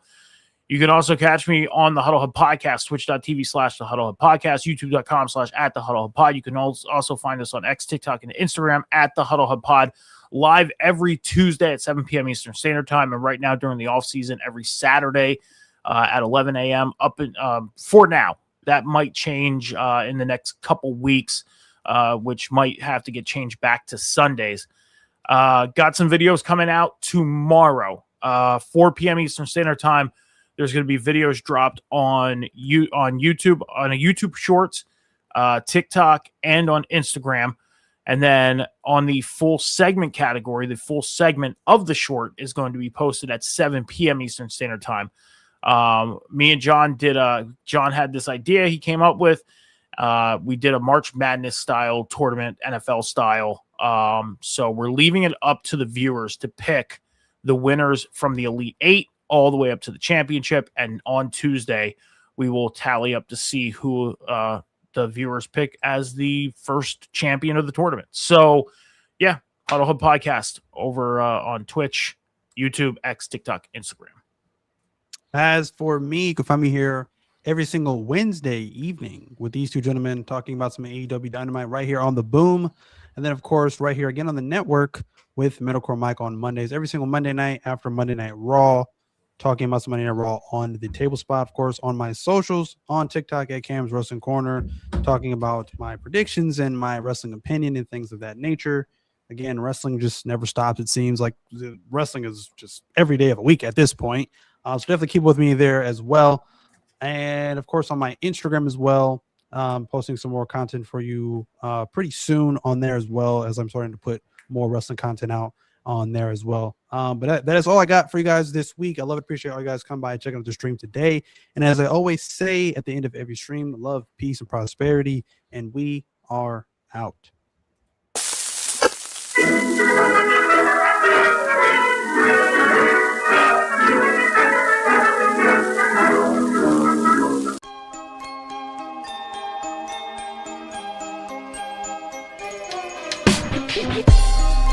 You can also catch me on the Huddle Hub Podcast, twitch.tv/the Huddle Hub Podcast, youtube.com/@the Huddle Hub Pod. You can also find us on X, TikTok, and Instagram at the Huddle Hub Pod, live every Tuesday at 7 p.m. Eastern Standard Time. And right now during the off season, every Saturday at 11 a.m. up in, for now. That might change in the next couple weeks. Which might have to get changed back to Sundays. Got some videos coming out tomorrow, 4 p.m. Eastern Standard Time. There's going to be videos dropped on YouTube, on a YouTube Shorts, TikTok, and on Instagram. And then on the full segment category, the full segment of the short is going to be posted at 7 p.m. Eastern Standard Time. Me and John John had this idea he came up with. We did a March Madness style tournament, NFL style. So we're leaving it up to the viewers to pick the winners from the Elite Eight all the way up to the championship. And on Tuesday, we will tally up to see who the viewers pick as the first champion of the tournament. So, yeah, Huddle Hub Podcast over on Twitch, YouTube, X, TikTok, Instagram. As for me, you can find me here every single Wednesday evening with these two gentlemen talking about some AEW Dynamite right here on the Boom. And then, of course, right here again on the network with Metalcore Mike on Mondays, every single Monday night after Monday Night Raw, talking about some Monday Night Raw on the Table Spot, of course, on my socials, on TikTok at Cam's Wrestling Corner, talking about my predictions and my wrestling opinion and things of that nature. Again, wrestling just never stops. It seems like wrestling is just every day of the week at this point. So definitely keep with me there as well. And, of course, on my Instagram as well, posting some more content for you pretty soon on there as well, as I'm starting to put more wrestling content out on there as well. But that is all I got for you guys this week. I love it. Appreciate all you guys come by and checking out the stream today. And as I always say at the end of every stream, love, peace, and prosperity. And we are out.